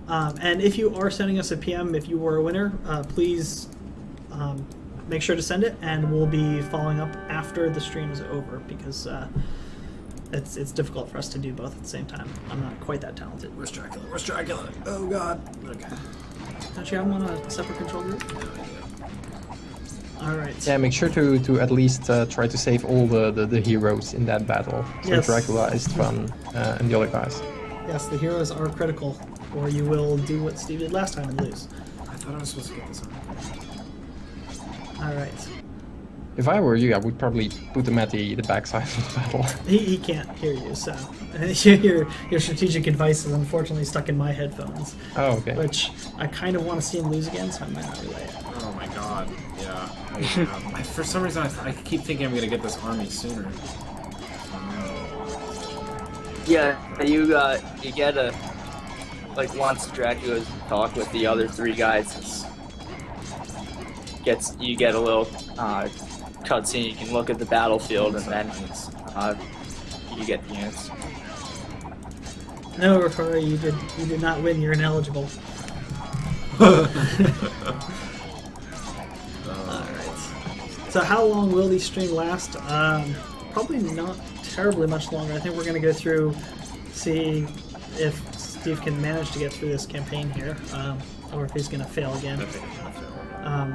And if you are sending us a PM, if you were a winner, please make sure to send it, and we'll be following up after the stream is over because it's difficult for us to do both at the same time. I'm not quite that talented. Where's Dracula? Where's Dracula? Oh God. Okay. Don't you have them on a separate control group? All right. Yeah, make sure to at least try to save all the heroes in that battle. So Yes. Dracula is fun and the other guys. Yes, the heroes are critical, or you will do what Steve did last time and lose. I thought I was supposed to get this on. All right. If I were you, I would probably put them at the backside of the battle. He can't hear you, so your strategic advice is unfortunately stuck in my headphones, Oh, okay. which I kind of want to see him lose again, so I might not relay it. Oh my God. Yeah. For some reason, I keep thinking I'm gonna get this army sooner. Yeah, you get a once Dracula's talk with the other three guys, you get a little cutscene. You can look at the battlefield and then you get the units. No, Rory, you did not win. You're ineligible. Alright. So how long will these stream last? Probably not terribly much longer. I think we're going to go through, see if Steve can manage to get through this campaign here, or if he's going to fail again. I think I'm gonna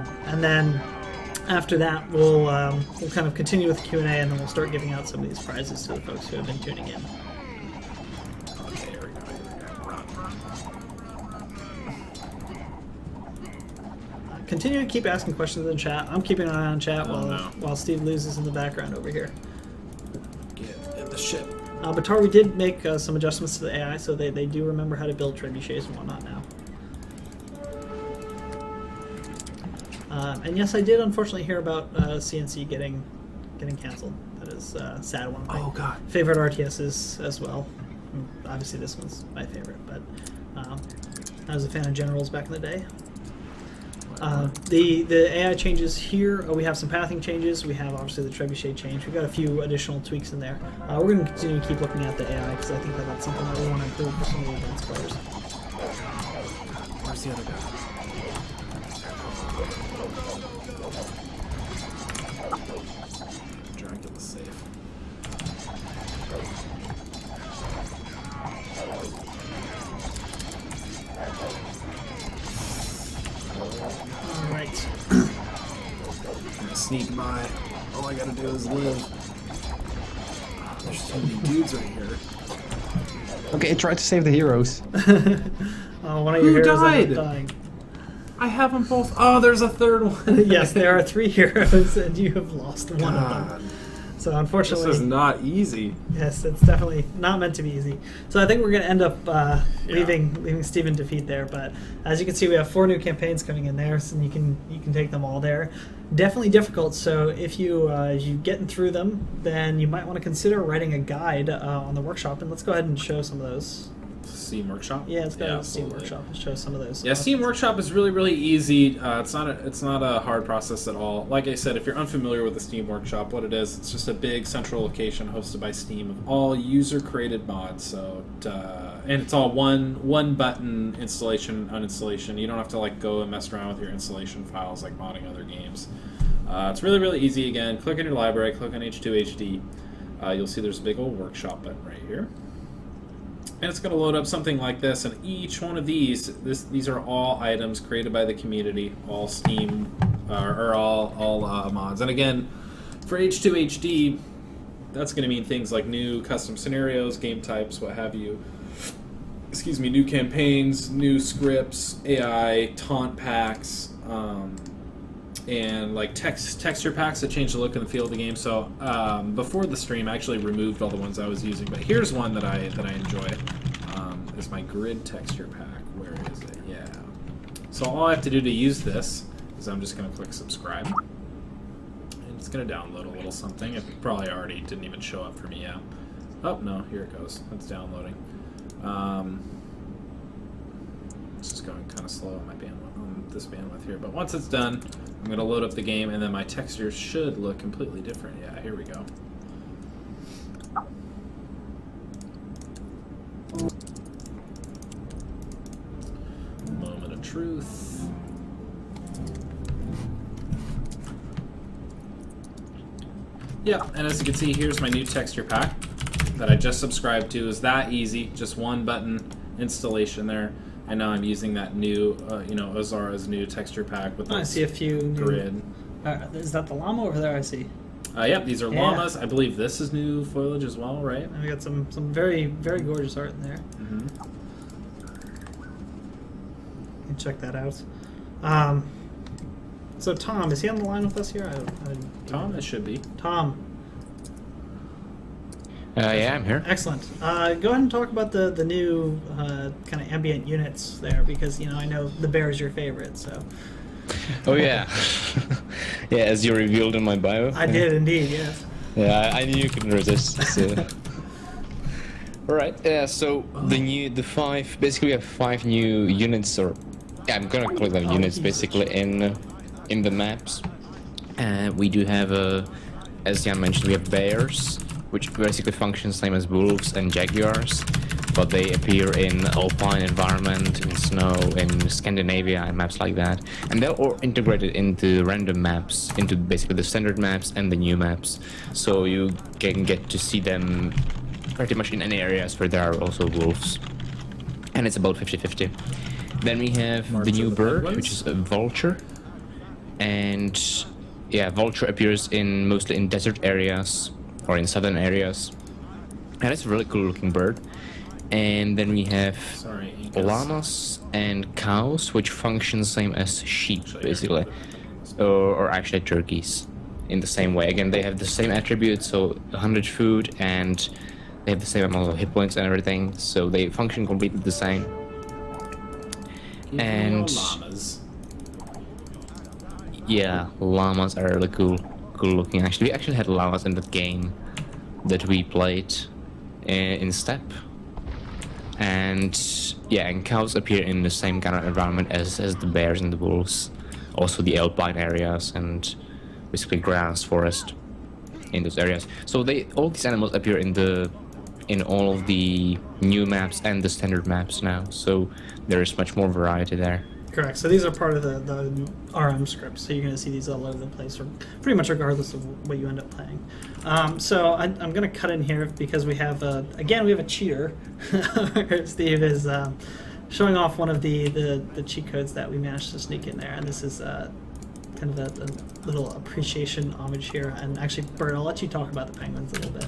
fail. And then after that, we'll kind of continue with the Q&A, and then we'll start giving out some of these prizes to the folks who have been tuning in. continue to keep asking questions in chat. I'm keeping an eye on chat no. while Steve loses in the background over here. Get in the ship. But we did make some adjustments to the AI, so they do remember how to build trebuchets and whatnot now. And yes, I did unfortunately hear about CNC getting canceled. That is sad. One of my God. favorite RTSs as well. Obviously, this one's my favorite, but I was a fan of Generals back in the day. The AI changes here. We have some pathing changes. We have obviously the trebuchet change. We've got a few additional tweaks in there. We're going to continue to keep looking at the AI because I think that's something that we want to improve for some of the advanced players. Where's the other guy? Dracula's safe. Alright. I'm gonna sneak by. All I gotta do is live. There's so many dudes right here. Okay, try to save the heroes. One of your Who heroes died? ended up dying. I have them both. Oh, there's a third one. Yes, there are 3 heroes, and you have lost one of them. God. So This unfortunately, is not easy. yes, it's definitely not meant to be easy. So I think we're going to end up leaving Steve in defeat there. But as you can see, we have 4 new campaigns coming in there, so you can take them all there. Definitely difficult. So if you getting through them, then you might want to consider writing a guide on the workshop. And let's go ahead and show some of those. Steam Workshop. Yeah, let's go to the Steam absolutely. Workshop and show some of those. Yeah, Steam Workshop is really easy. It's not a hard process at all. Like I said, if you're unfamiliar with the Steam Workshop, what it is, it's just a big central location hosted by Steam of all user-created mods. So, and it's all one button installation, uninstallation. You don't have to like go and mess around with your installation files like modding other games. It's really easy. Again, click on your library, click on H2HD. You'll see there's a big old workshop button right here. And it's going to load up something like this, and each one of these are all items created by the community, all Steam, or all mods. And again, for H2HD, that's going to mean things like new custom scenarios, game types, what have you. Excuse me, new campaigns, new scripts, AI, taunt packs, and like texture packs that change the look and the feel of the game. So before the stream, I actually removed all the ones I was using, but here's one that I enjoy. Is my grid texture pack. Where is it? Yeah. So all I have to do to use this is I'm just going to click subscribe, and it's going to download a little something. It probably already didn't even show up for me yet. Oh no, here it goes. It's downloading. It's just going kind of slow on my bandwidth, on this bandwidth here. But once it's done, I'm going to load up the game, and then my textures should look completely different. Yeah, here we go. Moment of truth. Yeah, and as you can see, here's my new texture pack that I just subscribed to. Is that easy? Just one button installation there. And now I'm using that new, Ozara's new texture pack with I see a few new grid. Is that the llama over there? I see. Yep, these are Yeah. llamas. I believe this is new foliage as well, right? And we got some very gorgeous art in there. Mm-hmm. You can check that out. So Tom, is he on the line with us here? Tom, it should be. Tom, Yeah, I'm here. excellent. Go ahead and talk about the new kind of ambient units there, because I know the bear is your favorite. So Oh yeah, yeah. As you revealed in my bio. I did indeed, yes. Yeah, I knew you couldn't resist. So. All right. Yeah. So the 5. Basically, we have 5 new units, or yeah, I'm gonna call them units, basically in the maps. We do have as Jan mentioned, we have bears, which basically function same as wolves and jaguars, but they appear in alpine environment, in snow, in Scandinavia, and maps like that. And they're all integrated into random maps, into basically the standard maps and the new maps. So you can get to see them pretty much in any areas where there are also wolves. And it's about 50-50. Then we have March the new of the bird, Penguins. which is a vulture. And yeah, vulture appears mostly in desert areas or in southern areas. And it's a really cool looking bird. And then we have Sorry, Incas. llamas and cows, which function same as sheep, Show you. basically, or actually turkeys, in the same way. Again, they have the same attributes, so 100 food, and they have the same amount of hit points and everything, so they function completely the same. And llamas. yeah, llamas are really cool looking. Actually, we actually had llamas in that game that we played in Steppe. And yeah, and cows appear in the same kind of environment as the bears and the wolves. Also the alpine areas and basically grass forest in those areas. So all these animals appear in all of the new maps and the standard maps now. So there is much more variety there. Correct. So these are part of the RM scripts. So you're going to see these all over the place, or pretty much regardless of what you end up playing. So I'm going to cut in here because we have again we have a cheater. Steve is showing off one of the cheat codes that we managed to sneak in there, and this is kind of a little appreciation homage here. And actually, Bert, I'll let you talk about the penguins a little bit.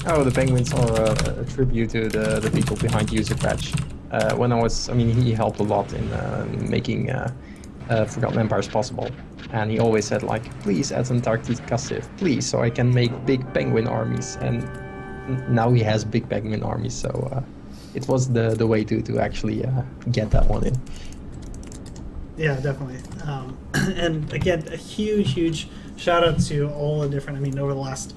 Oh, the penguins are a tribute to the people behind User Patch. When he helped a lot in making Forgotten Empires possible. And he always said, like, please add Antarctica Civ, please, so I can make big penguin armies. And now he has big penguin armies, so it was the way to actually get that one in. Yeah, definitely. And again, a huge shout out to all the different, over the last,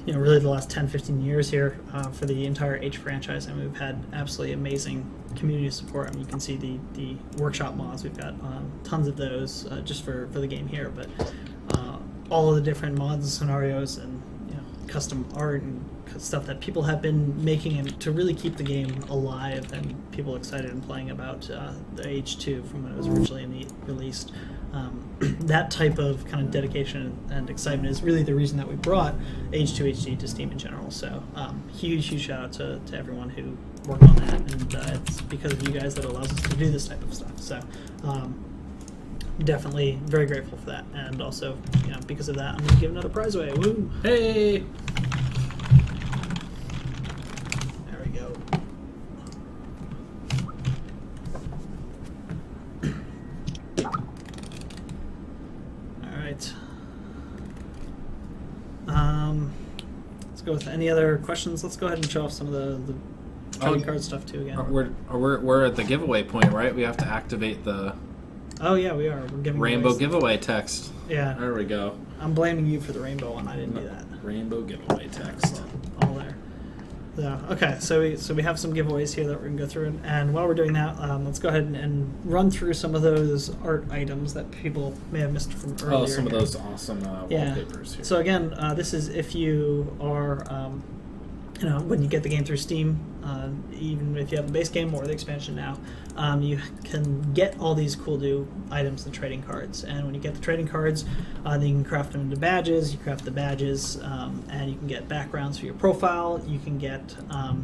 really the last 10, 15 years here for the entire H franchise. We've had absolutely amazing community support. You can see the workshop mods. We've got tons of those just for the game here, but all of the different mods and scenarios and custom art and stuff that people have been making and to really keep the game alive and people excited and playing about the H2 from when it was originally released. That type of kind of dedication and excitement is really the reason that we brought H2 HD to Steam in general. So huge shout out to everyone who worked on that, and it's because of you guys that allows us to do this type of stuff. So definitely very grateful for that, and also because of that I'm going to give another prize away. Woo! Hey! There we go. Alright. Let's go with any other questions. Let's go ahead and show off some of the trading card stuff too again. We're at the giveaway point, right? We have to activate the Oh yeah, we are. We're giving rainbow away giveaway text. Yeah. There we go. I'm blaming you for the rainbow one. I didn't do that. Rainbow giveaway text. All there. So, okay, so we have some giveaways here that we're going to go through, and while we're doing that, let's go ahead and run through some of those art items that people may have missed from earlier. Oh, some of those awesome wallpapers here. So again, this is if you are, when you get the game through Steam, even if you have the base game or the expansion now, you can get all these cool new items and trading cards. And when you get the trading cards, then you can craft them into badges. You craft the badges, and you can get backgrounds for your profile. You can get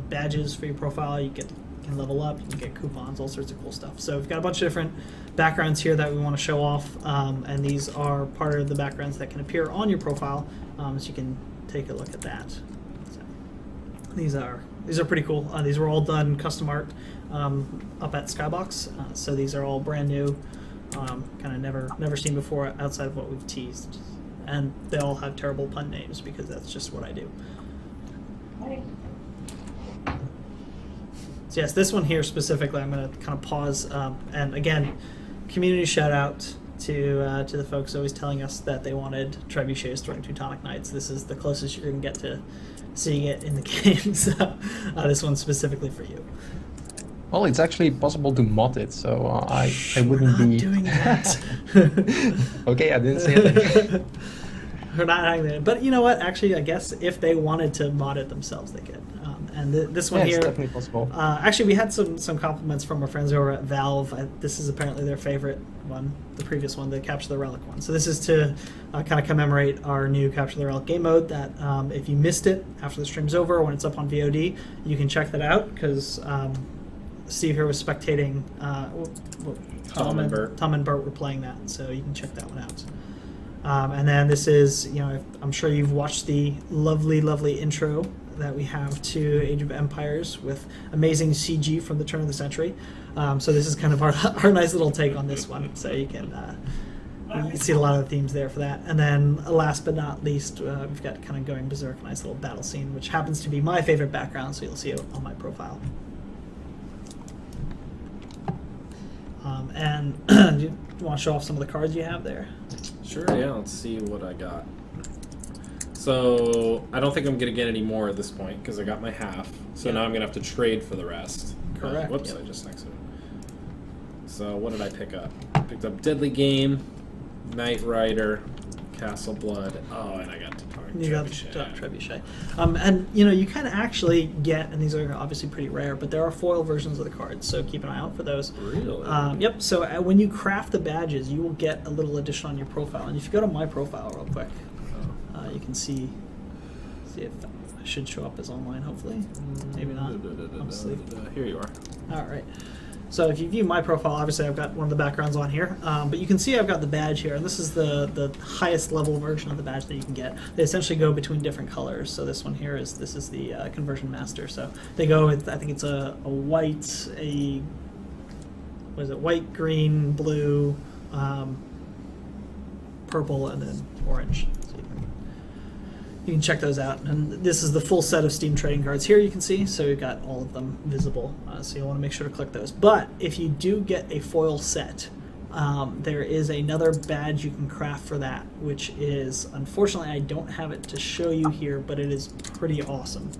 badges for your profile. You can level up. You can get coupons, all sorts of cool stuff. So we've got a bunch of different backgrounds here that we want to show off, and these are part of the backgrounds that can appear on your profile, so you can take a look at that. So these are pretty cool. These were all done custom art up at Skybox, so these are all brand new, kind of never seen before outside of what we've teased, and they all have terrible pun names because that's just what I do. So yes, this one here specifically, I'm going to kind of pause, and again, community shout out to the folks always telling us that they wanted trebuchets throwing Teutonic Knights. This is the closest you're going to get to seeing it in the game, so this one's specifically for you. Well, it's actually possible to mod it, so I wouldn't be doing that. Okay, I didn't say it. We're not doing that, but you know what? Actually, I guess if they wanted to mod it themselves, they could. And this one Yeah, here, it's definitely possible. Actually, we had some compliments from our friends over at Valve. This is apparently their favorite one, the previous one, the Capture the Relic one. So this is to kind of commemorate our new Capture the Relic game mode. That if you missed it after the stream's over, or when it's up on VOD, you can check that out because Steve here was spectating. Tom and Bert. Tom and Bert were playing that, so you can check that one out. And then this is, I'm sure you've watched the lovely intro that we have to Age of Empires with amazing CG from the turn of the century. So this is kind of our nice little take on this one. So you can see a lot of the themes there for that. And then last but not least, we've got kind of going berserk, a nice little battle scene, which happens to be my favorite background, so you'll see it on my profile. And do you want to show off some of the cards you have there? Sure, yeah, let's see what I got. So, I don't think I'm going to get any more at this point, because I got my half. So now I'm going to have to trade for the rest. Correct. Whoops, Yep. I just exited. So, what did I pick up? Picked up Deadly Game, Knight Rider, Castle Blood. Oh, and I got You got Trebuchet. Trebuchet. And you kind of actually get, and these are obviously pretty rare, but there are foil versions of the cards, so keep an eye out for those. Really? Yep. So when you craft the badges, you will get a little addition on your profile. And if you go to my profile real quick, you can see if I should show up as online. Hopefully, maybe not. I'm asleep. Here you are. All right. So if you view my profile, obviously I've got one of the backgrounds on here, but you can see I've got the badge here, and this is the highest level version of the badge that you can get. They essentially go between different colors. So this one here is the conversion master. So they go with, I think it's a white, white, green, blue, purple, and then orange. So you can check those out. And this is the full set of Steam trading cards here, you can see. So we've got all of them visible. So you'll want to make sure to click those. But if you do get a foil set, there is another badge you can craft for that, which is, unfortunately, I don't have it to show you here, but it is pretty awesome.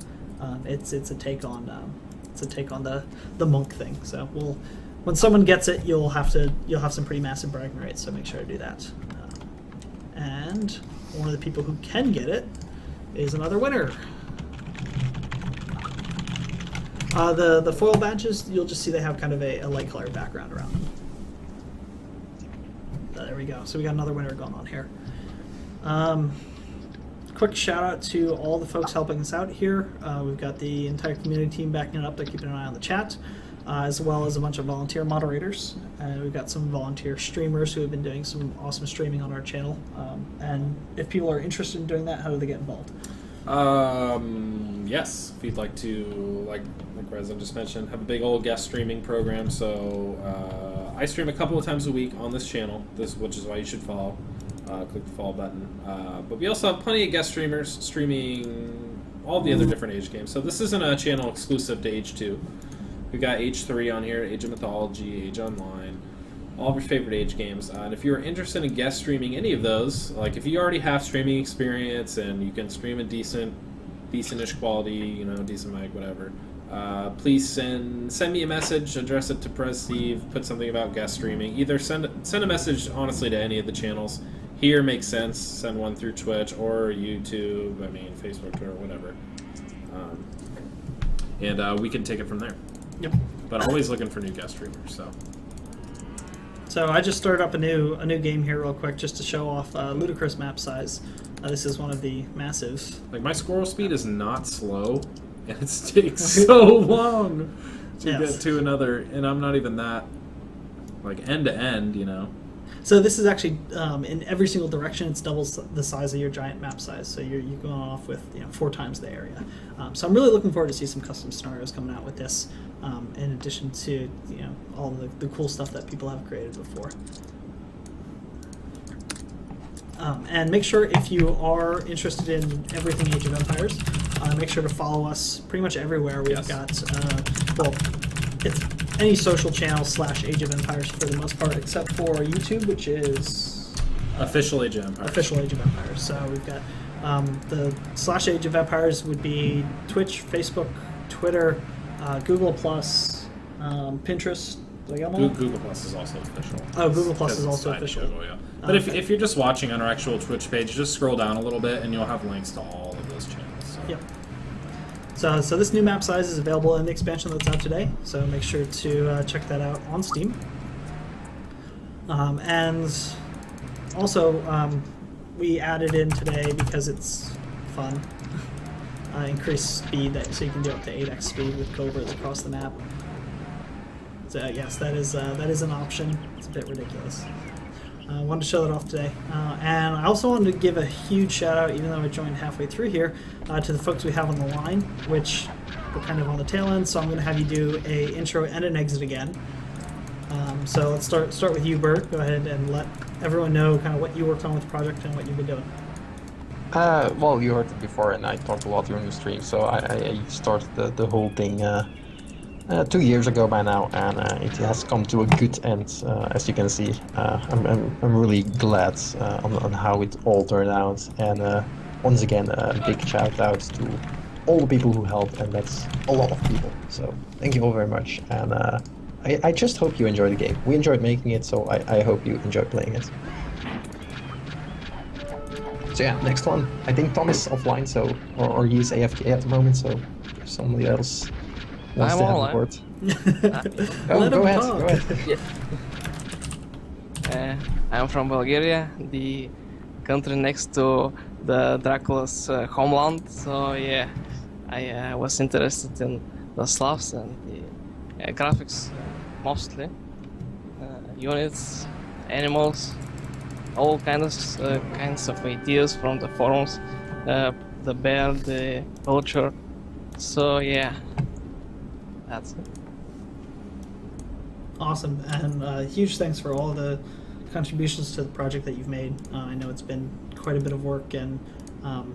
It's a take on the monk thing. So when someone gets it, you'll have some pretty massive bragging rights. So make sure to do that. And one of the people who can get it is another winner. The foil badges, you'll just see they have kind of a light colored background around them. There we go. So we got another winner going on here. Quick shout out to all the folks helping us out here. We've got the entire community team backing it up. They're keeping an eye on the chat, as well as a bunch of volunteer moderators. We've got some volunteer streamers who have been doing some awesome streaming on our channel. And if people are interested in doing that, how do they get involved? Yes, if you'd like to, like Reza just mentioned, have a big old guest streaming program. So I stream a couple of times a week on this channel, which is why you should follow. Click the follow button. But we also have plenty of guest streamers streaming all the other different Age games. So this isn't a channel exclusive to Age 2. We've got Age 3 on here, Age of Mythology, Age Online, all of your favorite Age games. And if you're interested in guest streaming any of those, like if you already have streaming experience and you can stream a decent-ish quality, decent mic, whatever, please send me a message, address it to Prez Steve, put something about guest streaming. Either send a message, honestly, to any of the channels. Here makes sense. Send one through Twitch or YouTube, Facebook, Twitter, whatever. And we can take it from there. Yep. But always looking for new guest streamers, So I just started up a new game here real quick just to show off ludicrous map size. This is one of the massive. Like my scroll speed is not slow, and it takes so long to get to another, and I'm not even that end to end, So this is actually in every single direction. It's double the size of your giant map size. So you're going off with 4 times the area. So I'm really looking forward to see some custom scenarios coming out with this. In addition to all the cool stuff that people have created before. And make sure if you are interested in everything Age of Empires, make sure to follow us pretty much everywhere. We've got it's any social channel / Age of Empires for the most part, except for YouTube, which is official Age of Empires. Official Age of Empires. So we've got the / Age of Empires would be Twitch, Facebook, Twitter. Google Plus, Pinterest. Do I got them all? Google Plus is also official. Oh, Google Plus is also official. Yeah. But if you're just watching on our actual Twitch page, just scroll down a little bit and you'll have links to all of those channels. So. Yep. So this new map size is available in the expansion that's out today. So make sure to check that out on Steam. And also we added in today because it's fun. Increased speed, so you can do up to 8x speed with coverts across the map. So yes, that is an option. It's a bit ridiculous. I wanted to show that off today. And I also wanted to give a huge shout out, even though I joined halfway through here, to the folks we have on the line, which we're kind of on the tail end, so I'm going to have you do a intro and an exit again. So let's start with you, Bert. Go ahead and let everyone know kind of what you worked on with the project and what you've been doing. Well, you heard it before, and I talked a lot during the stream, so I started the whole thing 2 years ago by now, and it has come to a good end, as you can see. I'm really glad on how it all turned out, and once again, a big shout out to all the people who helped, and that's a lot of people, so thank you all very much, and I just hope you enjoy the game. We enjoyed making it, so I hope you enjoy playing it. So yeah, next one. I think Tom is offline, so or he's AFK at the moment, so if somebody else wants to have the word. Go ahead. talk. Go ahead. Yeah. I'm from Bulgaria, the country next to the Dracula's homeland. So yeah, I was interested in the Slavs and the graphics mostly, units, animals. All kinds of ideas from the forums, the bear, the culture. So yeah, that's it. Awesome, and huge thanks for all the contributions to the project that you've made. I know it's been quite a bit of work, and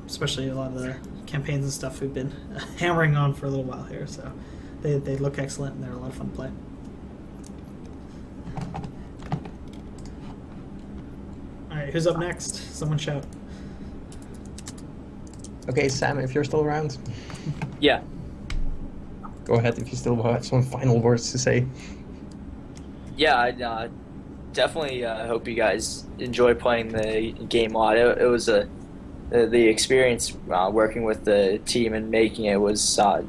especially a lot of the campaigns and stuff we've been hammering on for a little while here. So they look excellent, and they're a lot of fun to play. Alright, who's up next? Someone shout. Okay, Sam, if you're still around, Yeah. go ahead if you still have some final words to say. Yeah, I definitely hope you guys enjoy playing the game a lot. It was the experience working with the team and making it was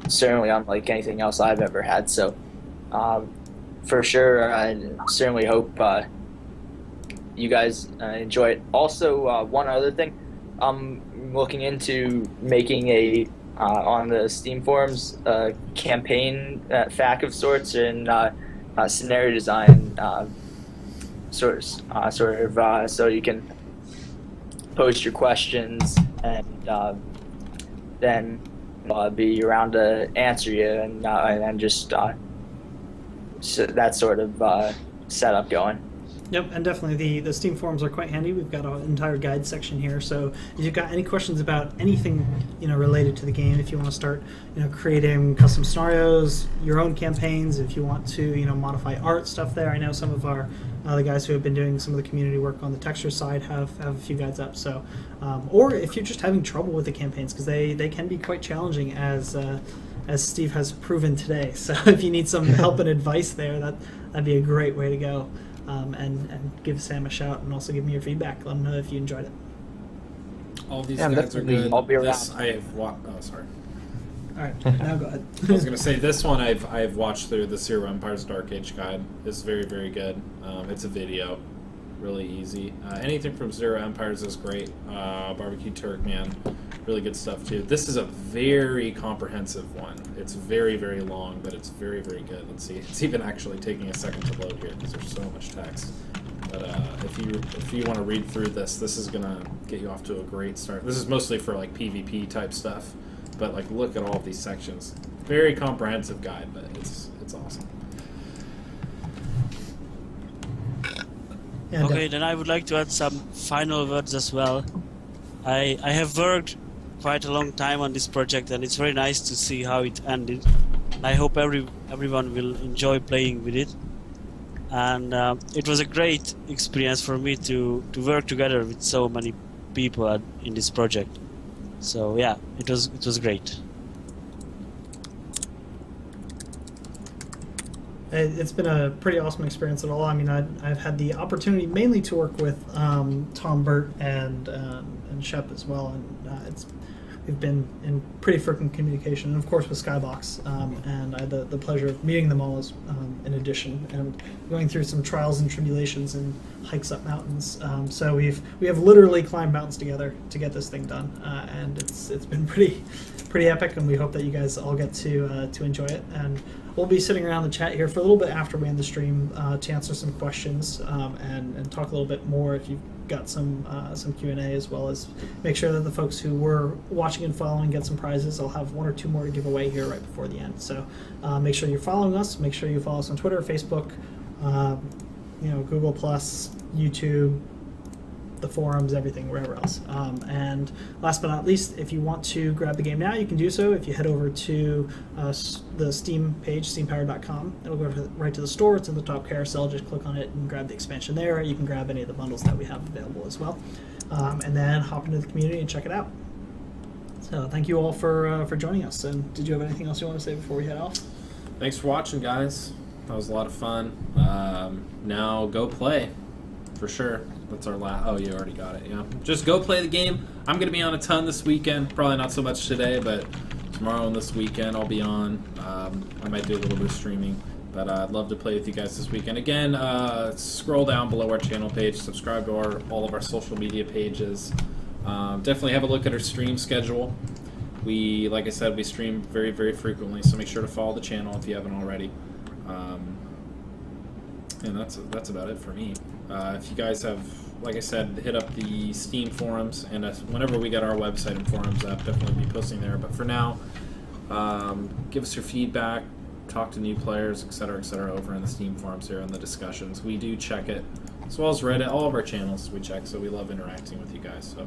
certainly unlike anything else I've ever had. So for sure, I certainly hope you guys enjoy it. Also, one other thing, I'm looking into making a on the Steam forums campaign FAQ of sorts and scenario design sort of so you can post your questions and then be around to answer you and just so that sort of setup going. Yep, and definitely the Steam forums are quite handy. We've got an entire guide section here, so if you've got any questions about anything related to the game, if you want to start creating custom scenarios, your own campaigns, if you want to modify art stuff there, I know some of our the guys who have been doing some of the community work on the texture side have a few guides up. So, or if you're just having trouble with the campaigns, because they can be quite challenging as Steve has proven today. So if you need some help and advice there, that'd be a great way to go. And give Sam a shout, and also give me your feedback. Let him know if you enjoyed it. All these Yeah, guides are good. I'll be around. This I have oh, sorry. All right, now go ahead. I was going to say this one I've watched through, the Zero Empires Dark Age guide. It's very, very good. It's a video, really easy. Anything from Zero Empires is great. Barbecue Turk, man, really good stuff too. This is a very comprehensive one. It's very, very long, but it's very, very good. Let's see, it's even actually taking a second to load here because there's so much text. But if you want to read through this is gonna get you off to a great start. This is mostly for like PvP type stuff, but like look at all of these sections. Very comprehensive guide, but it's awesome. And, Okay, then I would like to add some final words as well. I have worked quite a long time on this project, and it's very nice to see how it ended. I hope everyone will enjoy playing with it. And it was a great experience for me to work together with so many people in this project. So yeah, it was great. It's been a pretty awesome experience at all. I mean, I've had the opportunity mainly to work with Tom, Bert, and Shep as well, and we've been in pretty frequent communication, and of course with Skybox, and I had the pleasure of meeting them all as in addition, and going through some trials and tribulations and hikes up mountains. So we have literally climbed mountains together to get this thing done, and it's been pretty epic, and we hope that you guys all get to enjoy it. And we'll be sitting around the chat here for a little bit after we end the stream to answer some questions and talk a little bit more if you've got some Q&A, as well as make sure that the folks who were watching and following get some prizes. I'll have 1 or 2 more to give away here right before the end. So make sure you're following us. Make sure you follow us on Twitter, Facebook, Google+, YouTube, the forums, everything, wherever else. And last but not least, if you want to grab the game now, you can do so. If you head over to the Steam page, steampower.com, it'll go right to the store. It's in the top carousel. Just click on it and grab the expansion there. You can grab any of the bundles that we have available as well. And then hop into the community and check it out. So thank you all for joining us. And did you have anything else you want to say before we head off? Thanks for watching, guys. That was a lot of fun. Now go play, for sure. That's our last. Oh, you already got it. Yeah, just go play the game. I'm gonna be on a ton this weekend. Probably not so much today, but tomorrow and this weekend I'll be on. I might do a little bit of streaming, but I'd love to play with you guys this weekend. Again, scroll down below our channel page. Subscribe to all of our social media pages. Definitely have a look at our stream schedule. Like I said, we stream very, very frequently, so make sure to follow the channel if you haven't already. And that's about it for me. If you guys have, like I said, hit up the Steam forums, and whenever we get our website and forums up, definitely be posting there. But for now, give us your feedback, talk to new players, etc., over in the Steam forums here in the discussions. We do check it, as well as Reddit. All of our channels we check, so we love interacting with you guys. So,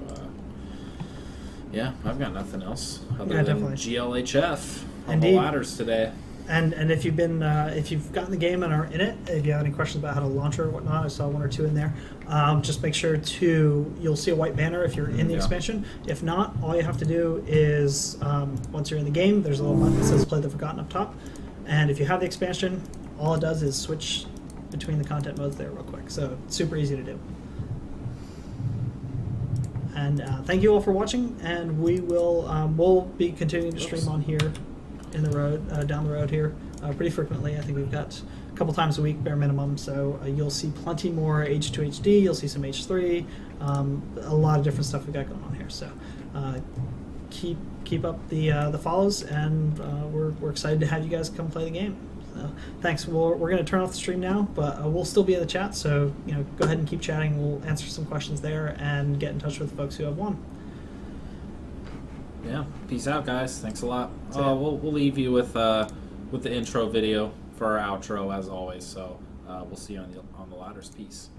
yeah, I've got nothing else other than definitely. GLHF on Indeed. the ladders today. And if you've been if you've gotten the game and are in it, if you have any questions about how to launch it or whatnot, I saw 1 or 2 in there. Just make sure you'll see a white banner if you're in the expansion. If not, all you have to do is once you're in the game, there's a little button that says "Play the Forgotten" up top, and if you have the expansion, all it does is switch between the content modes there real quick. So it's super easy to do. And thank you all for watching, and we'll be continuing to stream on here in the road down the road here pretty frequently. I think we've got a couple times a week bare minimum, so you'll see plenty more H2 HD. You'll see some H3, a lot of different stuff we've got going on here. So keep up the follows, and we're excited to have you guys come play the game. So thanks. We're going to turn off the stream now, but we'll still be in the chat, so go ahead and keep chatting. We'll answer some questions there and get in touch with the folks who have won. Yeah, peace out, guys. Thanks a lot. We'll leave you with the intro video for our outro as always. So we'll see you on the ladders. Peace.